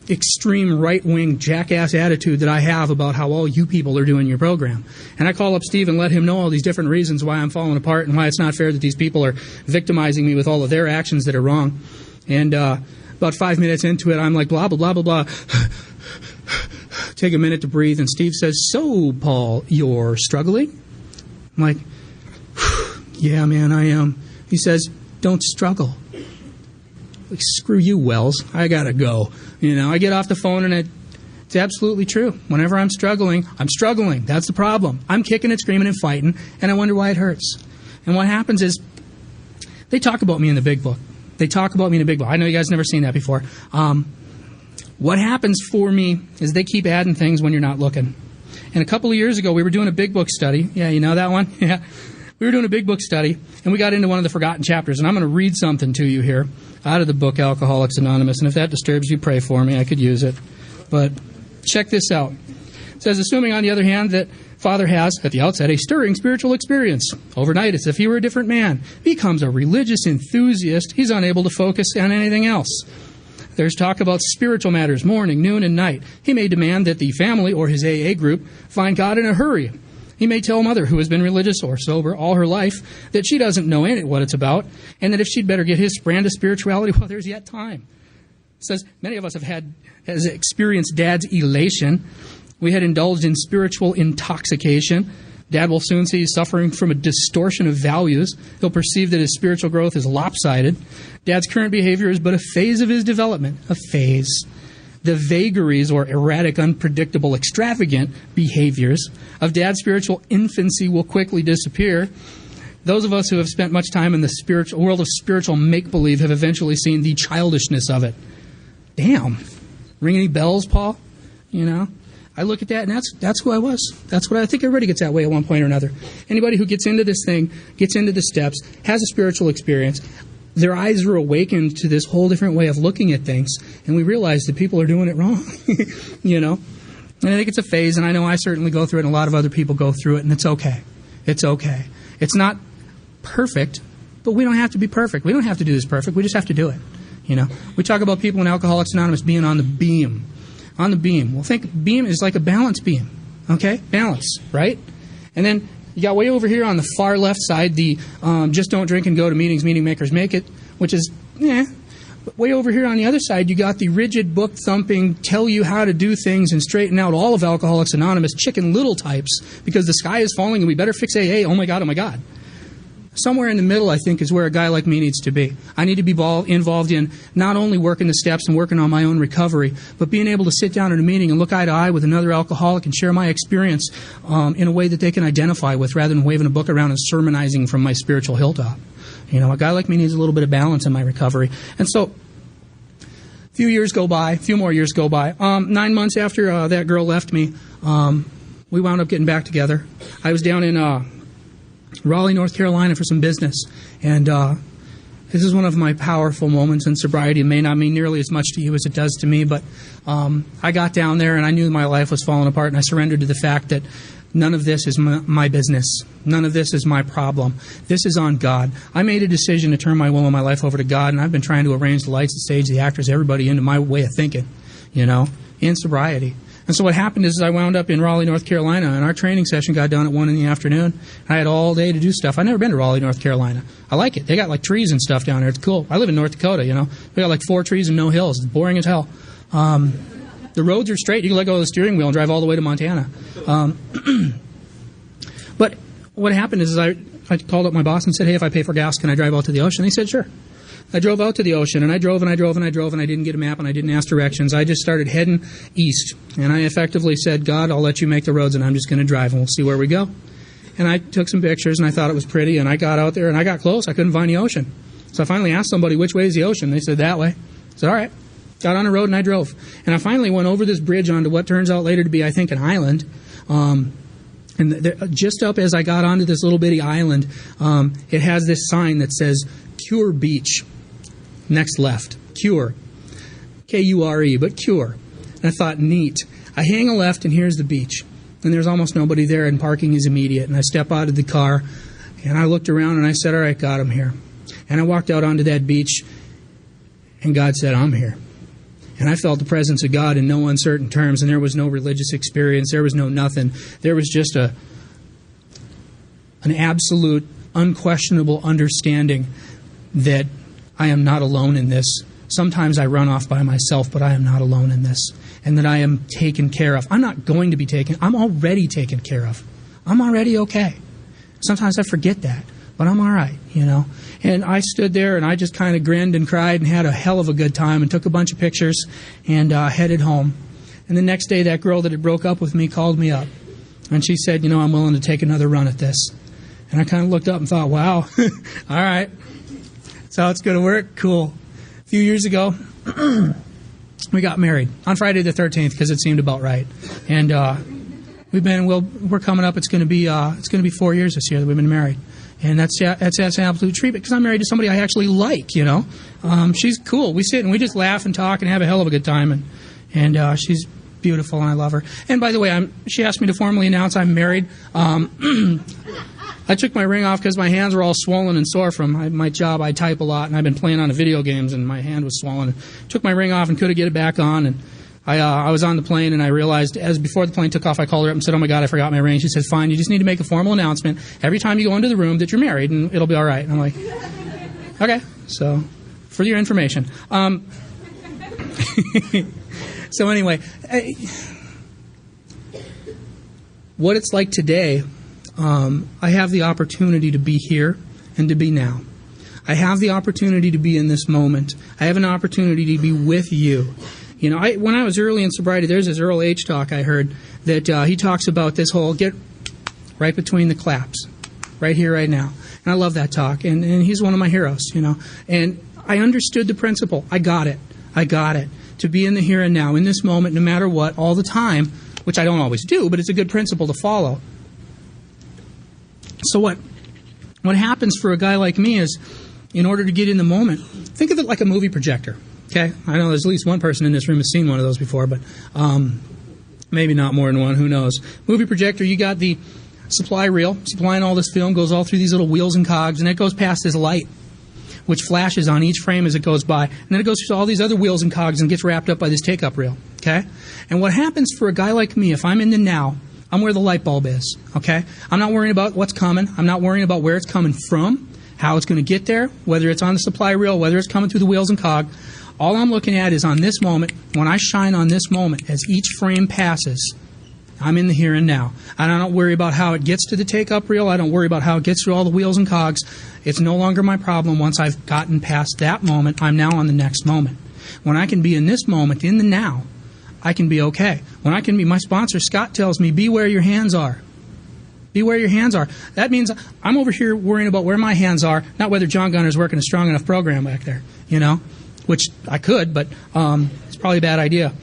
extreme right-wing jackass attitude that I have about how all you people are doing your program. And I call up Steve and let him know all these different reasons why I'm falling apart and why it's not fair that these people are victimizing me with all of their actions that are wrong. And about 5 minutes into it, I'm like, blah, blah, blah, blah, blah. Take a minute to breathe, and Steve says, so, Paul, you're struggling? I'm like, yeah, man, I am. He says, don't struggle. Like, screw you, Wells. I gotta go. I get off the phone, and it's absolutely true. Whenever I'm struggling, I'm struggling. That's the problem. I'm kicking and screaming and fighting, and I wonder why it hurts. And what happens is, they talk about me in the big book. I know you guys never seen that before. What happens for me is they keep adding things when you're not looking. And a couple of years ago, we were doing a big book study. Yeah, you know that one? Yeah. We were doing a big book study, and we got into one of the forgotten chapters. And I'm going to read something to you here out of the book Alcoholics Anonymous. And if that disturbs you, pray for me. I could use it. But check this out. It says, assuming, on the other hand, that Father has, at the outset, a stirring spiritual experience. Overnight, as if he were a different man. Becomes a religious enthusiast. He's unable to focus on anything else. There's talk about spiritual matters, morning, noon, and night. He may demand that the family or his AA group find God in a hurry. He may tell Mother, who has been religious or sober all her life, that she doesn't know what it's about, and that if she'd better get his brand of spirituality while there's yet time. It says, many of us has experienced Dad's elation. We had indulged in spiritual intoxication. Dad will soon see he's suffering from a distortion of values. He'll perceive that his spiritual growth is lopsided. Dad's current behavior is but a phase of his development. A phase. The vagaries or erratic, unpredictable, extravagant behaviors of Dad's spiritual infancy will quickly disappear. Those of us who have spent much time in the spiritual world of spiritual make-believe have eventually seen the childishness of it. Damn. Ring any bells, Paul? I look at that, and that's who I was. That's what I think everybody gets that way at one point or another. Anybody who gets into this thing, gets into the steps, has a spiritual experience, their eyes are awakened to this whole different way of looking at things, and we realize that people are doing it wrong, And I think it's a phase, and I know I certainly go through it, and a lot of other people go through it, and it's okay. It's okay. It's not perfect, but we don't have to be perfect. We don't have to do this perfect. We just have to do it. We talk about people in Alcoholics Anonymous being on the beam. On the beam. Well, think beam is like a balance beam. Okay? Balance, right? And then you got way over here on the far left side the just don't drink and go to meetings, meeting makers make it, which is, But way over here on the other side, you got the rigid, book-thumping, tell you how to do things and straighten out all of Alcoholics Anonymous, Chicken Little types, because the sky is falling and we better fix AA. Oh my God, oh my God. Somewhere in the middle, I think, is where a guy like me needs to be. I need to be involved in not only working the steps and working on my own recovery, but being able to sit down at a meeting and look eye to eye with another alcoholic and share my experience in a way that they can identify with, rather than waving a book around and sermonizing from my spiritual hilltop. You know, a guy like me needs a little bit of balance in my recovery. And so, a few more years go by. 9 months after that girl left me, we wound up getting back together. I was down in Raleigh, North Carolina for some business. And this is one of my powerful moments in sobriety. It may not mean nearly as much to you as it does to me, but I got down there and I knew my life was falling apart, and I surrendered to the fact that none of this is my business. None of this is my problem. This is on God. I made a decision to turn my will and my life over to God, and I've been trying to arrange the lights, the stage, the actors, everybody into my way of thinking, you know, in sobriety. And so what happened is I wound up in Raleigh, North Carolina, and our training session got done at 1 in the afternoon. I had all day to do stuff. I've never been to Raleigh, North Carolina. I like it. They got like trees and stuff down there. It's cool. I live in North Dakota, you know. We got like 4 trees and no hills. It's boring as hell. The roads are straight. You can let go of the steering wheel and drive all the way to Montana. But what happened is I called up my boss and said, hey, if I pay for gas, can I drive out to the ocean? He said, sure. I drove out to the ocean, and I drove, and I didn't get a map, and I didn't ask directions. I just started heading east, and I effectively said, God, I'll let you make the roads, and I'm just going to drive, and we'll see where we go. And I took some pictures, and I thought it was pretty, and I got out there, and I got close. I couldn't find the ocean. So I finally asked somebody, which way is the ocean? They said, that way. I said, all right. Got on the road, and I drove. And I finally went over this bridge onto what turns out later to be, I think, an island. And just up as I got onto this little bitty island, it has this sign that says, Cure Beach. Next left. Cure. K-U-R-E, but Cure. And I thought, neat. I hang a left, and here's the beach. And there's almost nobody there, and parking is immediate. And I step out of the car, and I looked around, and I said, all right, God, I'm here. And I walked out onto that beach, and God said, I'm here. And I felt the presence of God in no uncertain terms, and there was no religious experience. There was no nothing. There was just an absolute, unquestionable understanding that I am not alone in this. Sometimes I run off by myself, but I am not alone in this. And that I am taken care of. I'm not going to be taken. I'm already taken care of. I'm already okay. Sometimes I forget that, but I'm all right, you know. And I stood there, and I just kind of grinned and cried and had a hell of a good time and took a bunch of pictures and headed home. And the next day, that girl that had broke up with me called me up. And she said, you know, I'm willing to take another run at this. And I kind of looked up and thought, wow, all right. That's how it's going to work. Cool. A few years ago, we got married on Friday the 13th because it seemed about right. And we're coming up. It's going to be 4 years this year that we've been married. And that's an absolute treat because I'm married to somebody I actually like, you know. She's cool. We sit and we just laugh and talk and have a hell of a good time. And she's beautiful and I love her. And by the way, she asked me to formally announce I'm married. I took my ring off because my hands were all swollen and sore from my job. I type a lot, and I've been playing on the video games, and my hand was swollen. Took my ring off and couldn't get it back on. And I was on the plane, and I realized, as before the plane took off, I called her up and said, oh, my God, I forgot my ring. She said, fine, you just need to make a formal announcement every time you go into the room that you're married, and it'll be all right. And I'm like, okay, so for your information. So anyway, what it's like today, I have the opportunity to be here and to be now. I have the opportunity to be in this moment. I have an opportunity to be with you. You know, when I was early in sobriety, there's this Earl H. talk I heard that he talks about this whole get right between the claps, right here, right now. And I love that talk, and he's one of my heroes, you know. And I understood the principle. I got it. To be in the here and now, in this moment, no matter what, all the time, which I don't always do, but it's a good principle to follow. So what happens for a guy like me is, in order to get in the moment, think of it like a movie projector. Okay, I know there's at least one person in this room has seen one of those before, but maybe not more than one. Who knows? Movie projector, you got the supply reel supplying all this film, goes all through these little wheels and cogs, and it goes past this light, which flashes on each frame as it goes by, and then it goes through all these other wheels and cogs and gets wrapped up by this take-up reel. Okay, and what happens for a guy like me, if I'm in the now, I'm where the light bulb is. Okay, I'm not worrying about what's coming. I'm not worrying about where it's coming from, how it's going to get there, whether it's on the supply reel, whether it's coming through the wheels and cog. All I'm looking at is on this moment, when I shine on this moment, as each frame passes, I'm in the here and now. And I don't worry about how it gets to the take-up reel. I don't worry about how it gets through all the wheels and cogs. It's no longer my problem. Once I've gotten past that moment, I'm now on the next moment. When I can be in this moment, in the now, I can be okay. When I can be, my sponsor, Scott, tells me, be where your hands are. Be where your hands are. That means I'm over here worrying about where my hands are, not whether John Gunner's working a strong enough program back there, which I could, but it's probably a bad idea.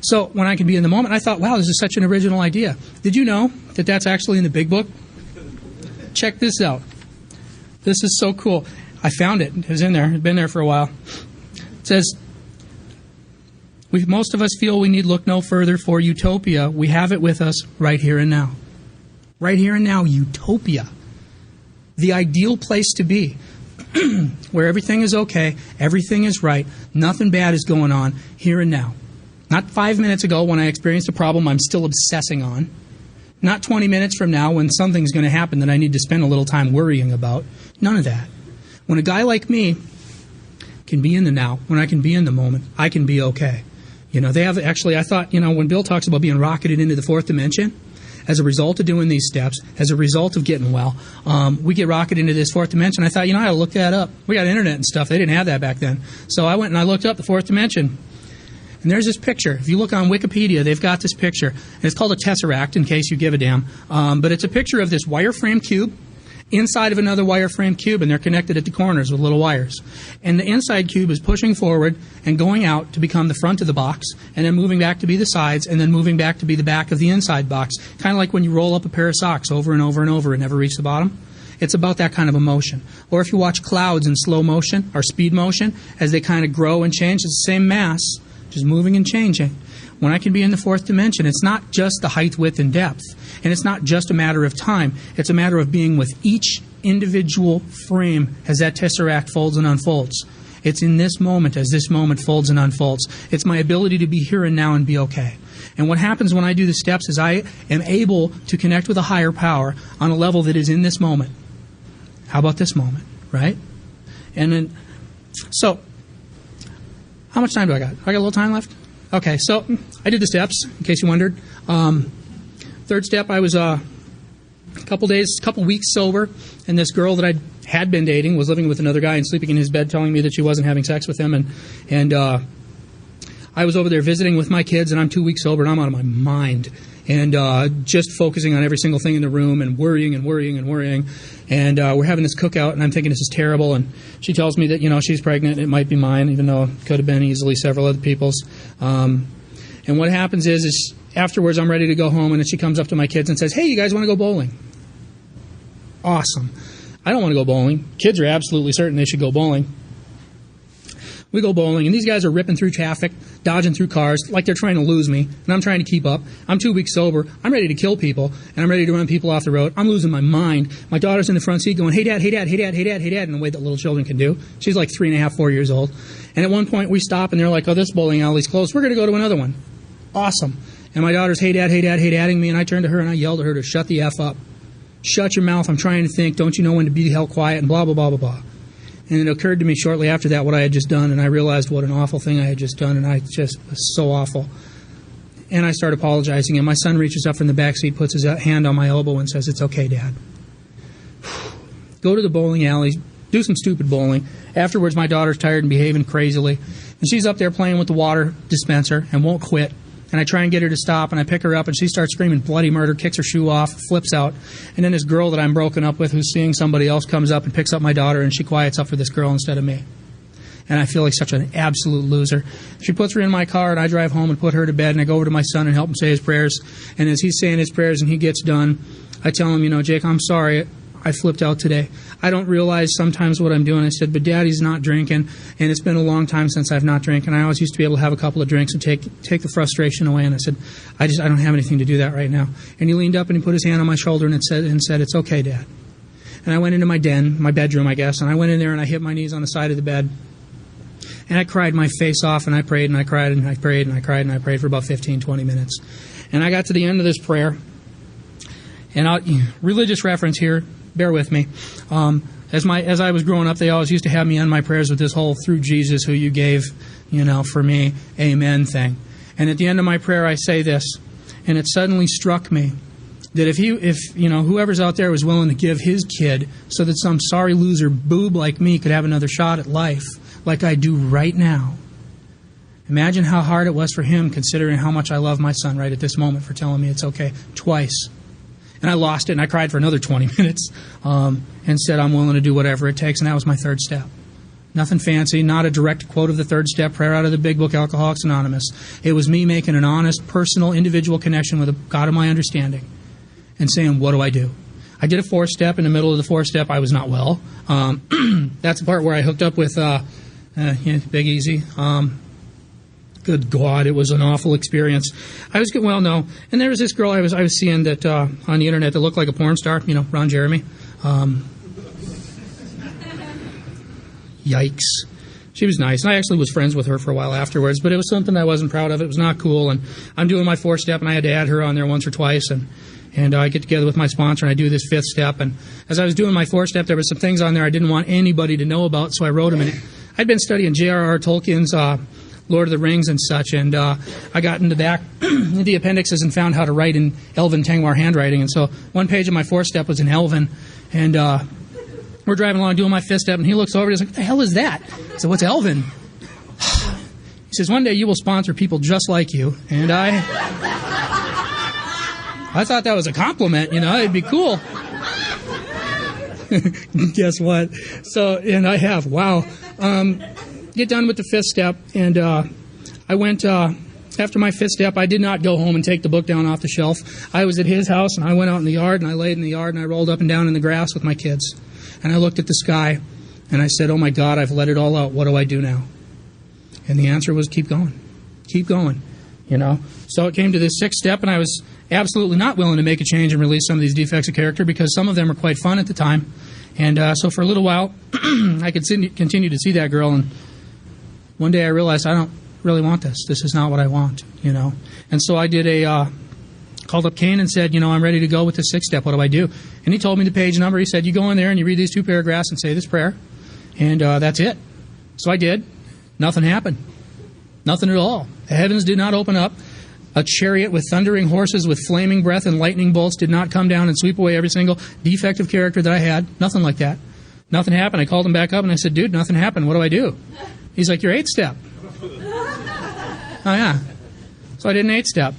So when I can be in the moment, I thought, wow, this is such an original idea. Did you know that that's actually in the big book? Check this out. This is so cool. I found it. It was in there. It's been there for a while. It says, most of us feel we need look no further for utopia. We have it with us right here and now. Right here and now, utopia. The ideal place to be. Where everything is okay, everything is right, nothing bad is going on, here and now. Not 5 minutes ago when I experienced a problem I'm still obsessing on. Not 20 minutes from now when something's going to happen that I need to spend a little time worrying about. None of that. When a guy like me can be in the now, when I can be in the moment, I can be okay. They have actually, I thought, when Bill talks about being rocketed into the fourth dimension, as a result of doing these steps, as a result of getting well, we get rocketed into this fourth dimension. I thought, I ought to look that up. We got internet and stuff. They didn't have that back then. So I went and I looked up the fourth dimension. And there's this picture. If you look on Wikipedia, they've got this picture. And it's called a tesseract, in case you give a damn. But it's a picture of this wireframe cube inside of another wireframe cube, and they're connected at the corners with little wires. And the inside cube is pushing forward and going out to become the front of the box, and then moving back to be the sides, and then moving back to be the back of the inside box. Kind of like when you roll up a pair of socks over and over and over and never reach the bottom. It's about that kind of a motion. Or if you watch clouds in slow motion, or speed motion, as they kind of grow and change, it's the same mass, just moving and changing. When I can be in the fourth dimension, it's not just the height, width, and depth. And it's not just a matter of time. It's a matter of being with each individual frame as that tesseract folds and unfolds. It's in this moment as this moment folds and unfolds. It's my ability to be here and now and be okay. And what happens when I do the steps is I am able to connect with a higher power on a level that is in this moment. How about this moment, right? And then, so, how much time do I got? I got a little time left? Okay, so I did the steps, in case you wondered. Third step, I was a couple weeks sober, and this girl that I had been dating was living with another guy and sleeping in his bed, telling me that she wasn't having sex with him. And I was over there visiting with my kids, and I'm 2 weeks sober, and I'm out of my mind. And just focusing on every single thing in the room and worrying and worrying and worrying. And we're having this cookout, and I'm thinking this is terrible. And she tells me that, she's pregnant. It might be mine, even though it could have been easily several other people's. And what happens is afterwards I'm ready to go home, and then she comes up to my kids and says, hey, you guys want to go bowling? Awesome. I don't want to go bowling. Kids are absolutely certain they should go bowling. We go bowling, and these guys are ripping through traffic, dodging through cars like they're trying to lose me, and I'm trying to keep up. I'm 2 weeks sober. I'm ready to kill people, and I'm ready to run people off the road. I'm losing my mind. My daughter's in the front seat going, hey, Dad, hey, Dad, hey, Dad, hey, Dad, hey, Dad, in the way that little children can do. She's like 3.5, 4 years old. And at one point, we stop, and they're like, oh, this bowling alley's closed. We're going to go to another one. Awesome. And my daughter's, hey, Dad, hey, Dad, hey, Dadding me, and I turned to her, and I yelled at her to shut the F up. Shut your mouth. I'm trying to think. Don't you know when to be the hell quiet, and blah, blah, blah, blah, blah. And it occurred to me shortly after that what I had just done, and I realized what an awful thing I had just done, and I just was so awful. And I started apologizing, and my son reaches up from the back seat, puts his hand on my elbow, and says, it's okay, Dad. Go to the bowling alley, do some stupid bowling. Afterwards, my daughter's tired and behaving crazily, and she's up there playing with the water dispenser and won't quit. And I try and get her to stop, and I pick her up, and she starts screaming bloody murder, kicks her shoe off, flips out. And then this girl that I'm broken up with who's seeing somebody else comes up and picks up my daughter, and she quiets up for this girl instead of me. And I feel like such an absolute loser. She puts her in my car, and I drive home and put her to bed, and I go over to my son and help him say his prayers. And as he's saying his prayers and he gets done, I tell him, Jake, I'm sorry. I flipped out today. I don't realize sometimes what I'm doing. I said, but Daddy's not drinking, and it's been a long time since I've not drank, and I always used to be able to have a couple of drinks and take the frustration away. And I said, I don't have anything to do that right now. And he leaned up and he put his hand on my shoulder and said, it's okay, Dad. And I went into my bedroom, I guess, and I went in there and I hit my knees on the side of the bed. And I cried my face off, and I prayed, and I cried, and I prayed, and I cried, and I prayed for about 15, 20 minutes. And I got to the end of this prayer, and religious reference here, bear with me. as I was growing up, they always used to have me end my prayers with this whole "through Jesus who you gave, for me, amen" thing. And at the end of my prayer, I say this, and it suddenly struck me that if whoever's out there was willing to give his kid so that some sorry loser boob like me could have another shot at life, like I do right now, imagine how hard it was for him, considering how much I love my son right at this moment, for telling me it's okay twice. And I lost it, and I cried for another 20 minutes and said I'm willing to do whatever it takes, and that was my third step. Nothing fancy, not a direct quote of the third step, prayer out of the big book, Alcoholics Anonymous. It was me making an honest, personal, individual connection with a God of my understanding and saying, what do I do? I did a fourth step. In the middle of the fourth step, I was not well. That's the part where I hooked up with Big Easy. Good God, it was an awful experience. And there was this girl I was seeing that on the internet that looked like a porn star, Ron Jeremy. Yikes. She was nice, and I actually was friends with her for a while afterwards, but it was something I wasn't proud of. It was not cool, and I'm doing my fourth step, and I had to add her on there once or twice, and I get together with my sponsor, and I do this fifth step, and as I was doing my fourth step, there were some things on there I didn't want anybody to know about, so I wrote them, and I'd been studying J.R.R. Tolkien's Lord of the Rings and such, and I got in the back in the appendixes and found how to write in Elven Tengwar handwriting, and so one page of my fourth step was in Elven, and we're driving along doing my fifth step, and he looks over and he's like, what the hell is that? I said, what's Elven? He says, one day you will sponsor people just like you, and I thought that was a compliment, it'd be cool. Guess what? So, and I have, wow. Get done with the fifth step, and I went, after my fifth step, I did not go home and take the book down off the shelf. I was at his house, and I went out in the yard, and I laid in the yard, and I rolled up and down in the grass with my kids. And I looked at the sky, and I said, oh my God, I've let it all out. What do I do now? And the answer was keep going. Keep going, So it came to this sixth step, and I was absolutely not willing to make a change and release some of these defects of character because some of them were quite fun at the time. And so for a little while, I could continue to see that girl, and one day I realized I don't really want this. This is not what I want, And so I did called up Kane and said, I'm ready to go with the sixth step. What do I do? And he told me the page number. He said, you go in there and you read these 2 paragraphs and say this prayer. And that's it. So I did. Nothing happened. Nothing at all. The heavens did not open up. A chariot with thundering horses with flaming breath and lightning bolts did not come down and sweep away every single defective character that I had. Nothing like that. Nothing happened. I called him back up and I said, dude, nothing happened. What do I do? He's like, your 8th step. Oh, yeah. So I did an 8th step.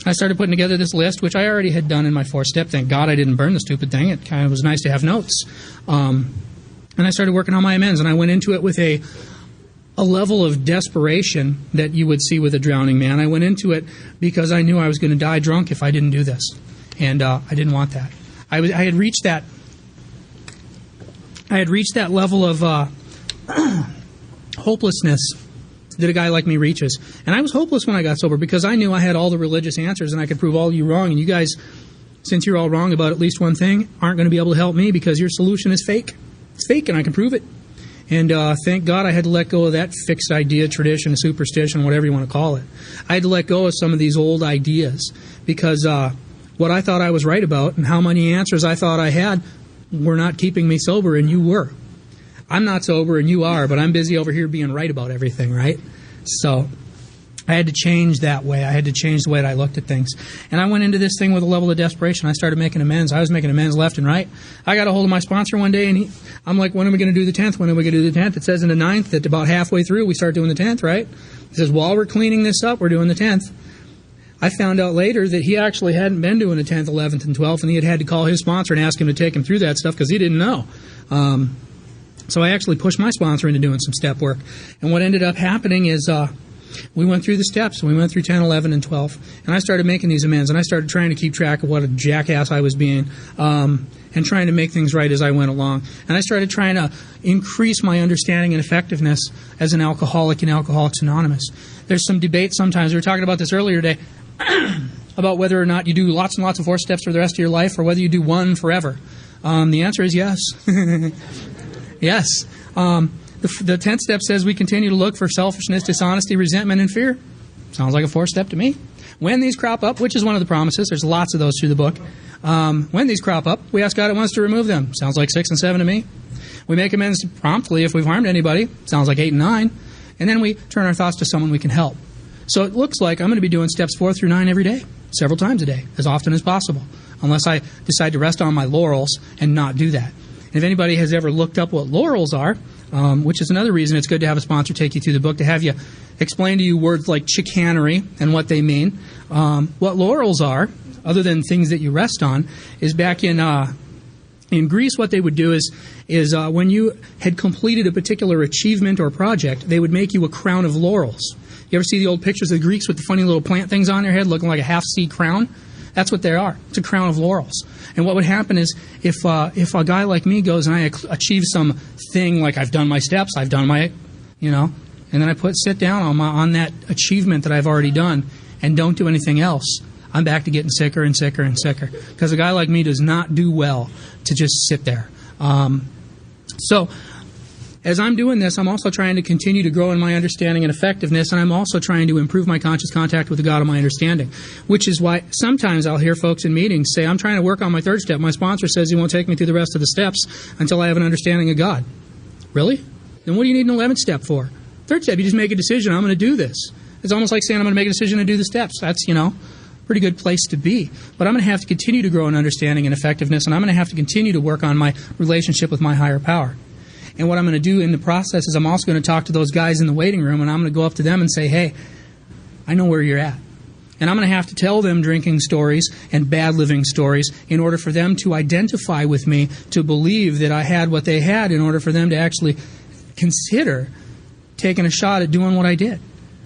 I started putting together this list, which I already had done in my 4th step. Thank God I didn't burn the stupid thing. It kind of was nice to have notes. And I started working on my amends, and I went into it with a level of desperation that you would see with a drowning man. I went into it because I knew I was going to die drunk if I didn't do this, and I didn't want that. I had reached that level of hopelessness that a guy like me reaches. And I was hopeless when I got sober because I knew I had all the religious answers and I could prove all of you wrong. And you guys, since you're all wrong about at least one thing, aren't going to be able to help me because your solution is fake. It's fake and I can prove it. And thank God I had to let go of that fixed idea, tradition, superstition, whatever you want to call it. I had to let go of some of these old ideas because what I thought I was right about and how many answers I thought I had were not keeping me sober, and you were. I'm not sober and you are, but I'm busy over here being right about everything, right? So I had to change that way. I had to change the way that I looked at things. And I went into this thing with a level of desperation. I started making amends. I was making amends left and right. I got a hold of my sponsor one day, and I'm like, when are we going to do the 10th? When are we going to do the 10th? It says in the 9th that about halfway through we start doing the 10th, right? It says, while we're cleaning this up, we're doing the 10th. I found out later that he actually hadn't been doing the 10th, 11th, and 12th, and he had to call his sponsor and ask him to take him through that stuff because he didn't know. So I actually pushed my sponsor into doing some step work. And what ended up happening is we went through the steps. We went through 10, 11, and 12. And I started making these amends. And I started trying to keep track of what a jackass I was being and trying to make things right as I went along. And I started trying to increase my understanding and effectiveness as an alcoholic in Alcoholics Anonymous. There's some debate sometimes. We were talking about this earlier today about whether or not you do lots and lots of 4 steps for the rest of your life or whether you do one forever. The answer is yes. Yes. The 10th step says we continue to look for selfishness, dishonesty, resentment, and fear. Sounds like a 4th step to me. When these crop up, which is one of the promises, there's lots of those through the book. When these crop up, we ask God at once to remove them. Sounds like 6 and 7 to me. We make amends promptly if we've harmed anybody. Sounds like 8 and 9. And then we turn our thoughts to someone we can help. So it looks like I'm going to be doing steps 4 through 9 every day, several times a day, as often as possible, unless I decide to rest on my laurels and not do that. And if anybody has ever looked up what laurels are, which is another reason it's good to have a sponsor take you through the book, to have you explain to you words like chicanery and what they mean. What laurels are, other than things that you rest on, is back in Greece, what they would do is when you had completed a particular achievement or project, they would make you a crown of laurels. You ever see the old pictures of the Greeks with the funny little plant things on their head looking like a half-C crown? That's what they are. It's a crown of laurels. And what would happen is if a guy like me goes and I achieve some thing, like I've done my steps, I've done my, and then I sit down on that achievement that I've already done and don't do anything else, I'm back to getting sicker and sicker and sicker. Because a guy like me does not do well to just sit there. So as I'm doing this, I'm also trying to continue to grow in my understanding and effectiveness, and I'm also trying to improve my conscious contact with the God of my understanding, which is why sometimes I'll hear folks in meetings say, I'm trying to work on my 3rd step. My sponsor says he won't take me through the rest of the steps until I have an understanding of God. Really? Then what do you need an 11th step for? 3rd step, you just make a decision. I'm going to do this. It's almost like saying I'm going to make a decision to do the steps. That's, pretty good place to be. But I'm going to have to continue to grow in understanding and effectiveness, and I'm going to have to continue to work on my relationship with my higher power. And what I'm going to do in the process is I'm also going to talk to those guys in the waiting room, and I'm going to go up to them and say, hey, I know where you're at. And I'm going to have to tell them drinking stories and bad living stories in order for them to identify with me, to believe that I had what they had, in order for them to actually consider taking a shot at doing what I did.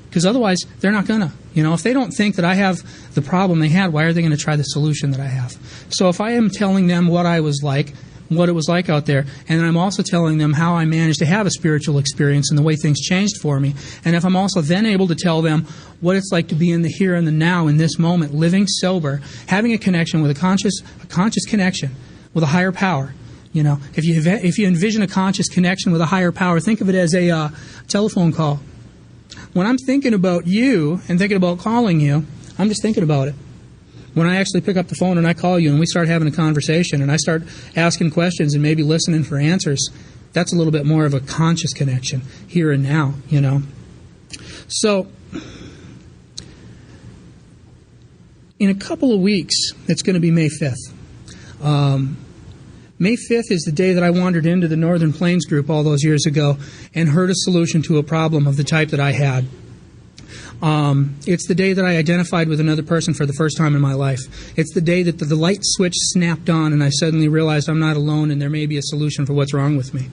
Because otherwise, they're not going to. If they don't think that I have the problem they had, why are they going to try the solution that I have? So if I am telling them what I was like, what it was like out there, and then I'm also telling them how I managed to have a spiritual experience and the way things changed for me, and if I'm also then able to tell them what it's like to be in the here and the now, in this moment, living sober, having a connection with a conscious connection with a higher power. If you envision a conscious connection with a higher power, think of it as a telephone call. When I'm thinking about you and thinking about calling you, I'm just thinking about it. When I actually pick up the phone and I call you and we start having a conversation and I start asking questions and maybe listening for answers, that's a little bit more of a conscious connection here and now, So, in a couple of weeks, it's going to be May 5th. May 5th is the day that I wandered into the Northern Plains group all those years ago and heard a solution to a problem of the type that I had. It's the day that I identified with another person for the first time in my life. It's the day that the light switch snapped on and I suddenly realized I'm not alone and there may be a solution for what's wrong with me.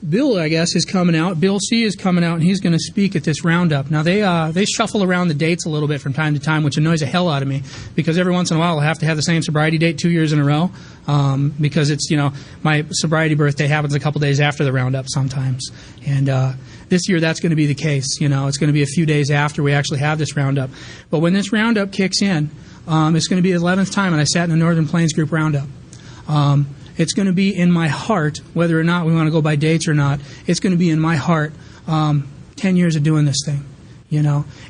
Bill, I guess, is coming out. Bill C. is coming out, and he's going to speak at this roundup. Now, they shuffle around the dates a little bit from time to time, which annoys the hell out of me, because every once in a while I'll have to have the same sobriety date 2 years in a row, because it's, my sobriety birthday happens a couple days after the roundup sometimes. And this year that's going to be the case. It's going to be a few days after we actually have this roundup. But when this roundup kicks in, it's going to be the 11th time, and I sat in the Northern Plains group roundup. It's going to be in my heart, whether or not we want to go by dates or not, it's going to be in my heart 10 years of doing this thing,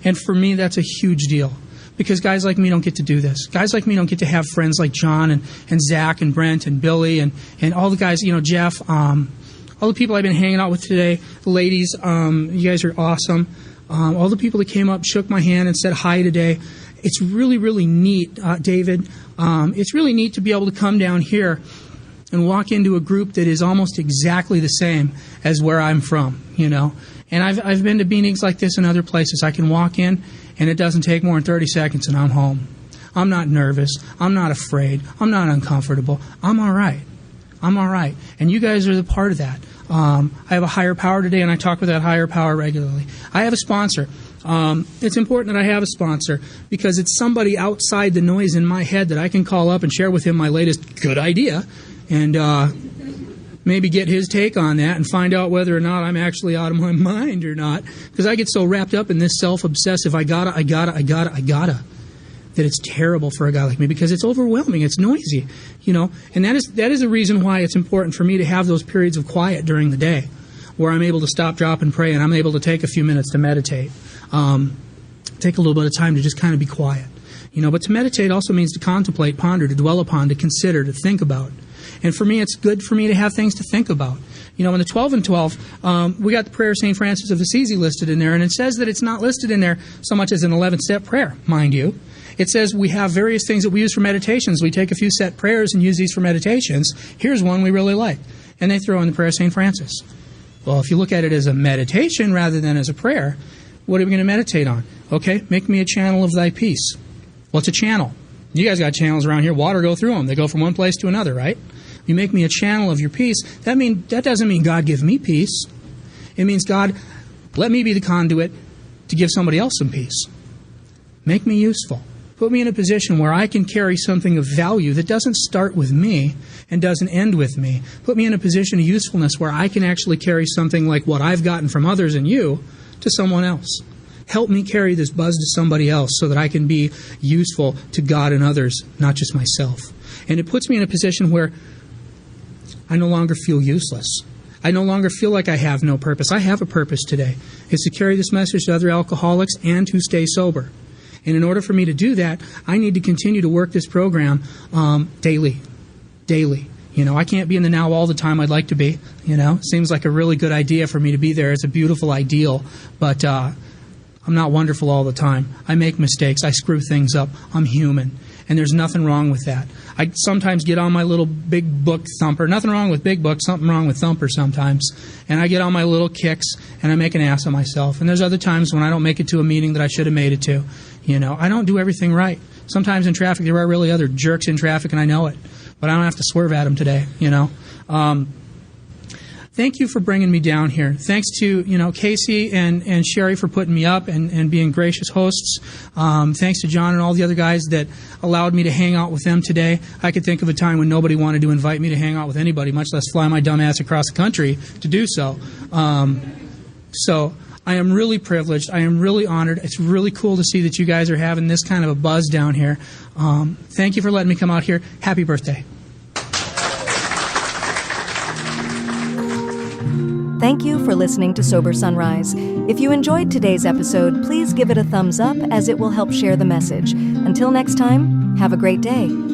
And for me, that's a huge deal, because guys like me don't get to do this. Guys like me don't get to have friends like John and Zach and Brent and Billy and all the guys, Jeff, all the people I've been hanging out with today, the ladies, you guys are awesome. All the people that came up, shook my hand and said hi today. It's really, really neat, David. It's really neat to be able to come down here and walk into a group that is almost exactly the same as where I'm from, And I've been to meetings like this in other places. I can walk in, and it doesn't take more than 30 seconds, and I'm home. I'm not nervous. I'm not afraid. I'm not uncomfortable. I'm all right. And you guys are the part of that. I have a higher power today, and I talk with that higher power regularly. I have a sponsor. It's important that I have a sponsor because it's somebody outside the noise in my head that I can call up and share with him my latest good idea and maybe get his take on that and find out whether or not I'm actually out of my mind or not, because I get so wrapped up in this self-obsessive I gotta, that it's terrible for a guy like me because it's overwhelming, it's noisy, and that is the reason why it's important for me to have those periods of quiet during the day where I'm able to stop, drop, and pray, and I'm able to take a few minutes to meditate. Take a little bit of time to just kind of be quiet. But to meditate also means to contemplate, ponder, to dwell upon, to consider, to think about. And for me, it's good for me to have things to think about. In the 12 and 12, we got the prayer of St. Francis of Assisi listed in there, and it says that it's not listed in there so much as an 11-step prayer, mind you. It says we have various things that we use for meditations. We take a few set prayers and use these for meditations. Here's one we really like. And they throw in the prayer of St. Francis. Well, if you look at it as a meditation rather than as a prayer, what are we going to meditate on? Okay, make me a channel of thy peace. What's a channel? You guys got channels around here. Water go through them. They go from one place to another, right? You make me a channel of your peace. That doesn't mean God give me peace. It means God, let me be the conduit to give somebody else some peace. Make me useful. Put me in a position where I can carry something of value that doesn't start with me and doesn't end with me. Put me in a position of usefulness where I can actually carry something like what I've gotten from others and you to someone else. Help me carry this buzz to somebody else so that I can be useful to God and others, not just myself. And it puts me in a position where I no longer feel useless. I no longer feel like I have no purpose. I have a purpose today. It's to carry this message to other alcoholics and to stay sober. And in order for me to do that, I need to continue to work this program daily. I can't be in the now all the time I'd like to be. Seems like a really good idea for me to be there. It's a beautiful ideal, but I'm not wonderful all the time. I make mistakes. I screw things up. I'm human. And there's nothing wrong with that. I sometimes get on my little big book thumper. Nothing wrong with big book, something wrong with thumper sometimes. And I get on my little kicks and I make an ass of myself. And there's other times when I don't make it to a meeting that I should have made it to. I don't do everything right. Sometimes in traffic there are really other jerks in traffic and I know it. But I don't have to swerve at them today, Thank you for bringing me down here. Thanks to, Casey and Sherry for putting me up and being gracious hosts. Thanks to John and all the other guys that allowed me to hang out with them today. I could think of a time when nobody wanted to invite me to hang out with anybody, much less fly my dumb ass across the country to do so. So I am really privileged. I am really honored. It's really cool to see that you guys are having this kind of a buzz down here. Thank you for letting me come out here. Happy birthday. Thank you for listening to Sober Sunrise. If you enjoyed today's episode, please give it a thumbs up as it will help share the message. Until next time, have a great day.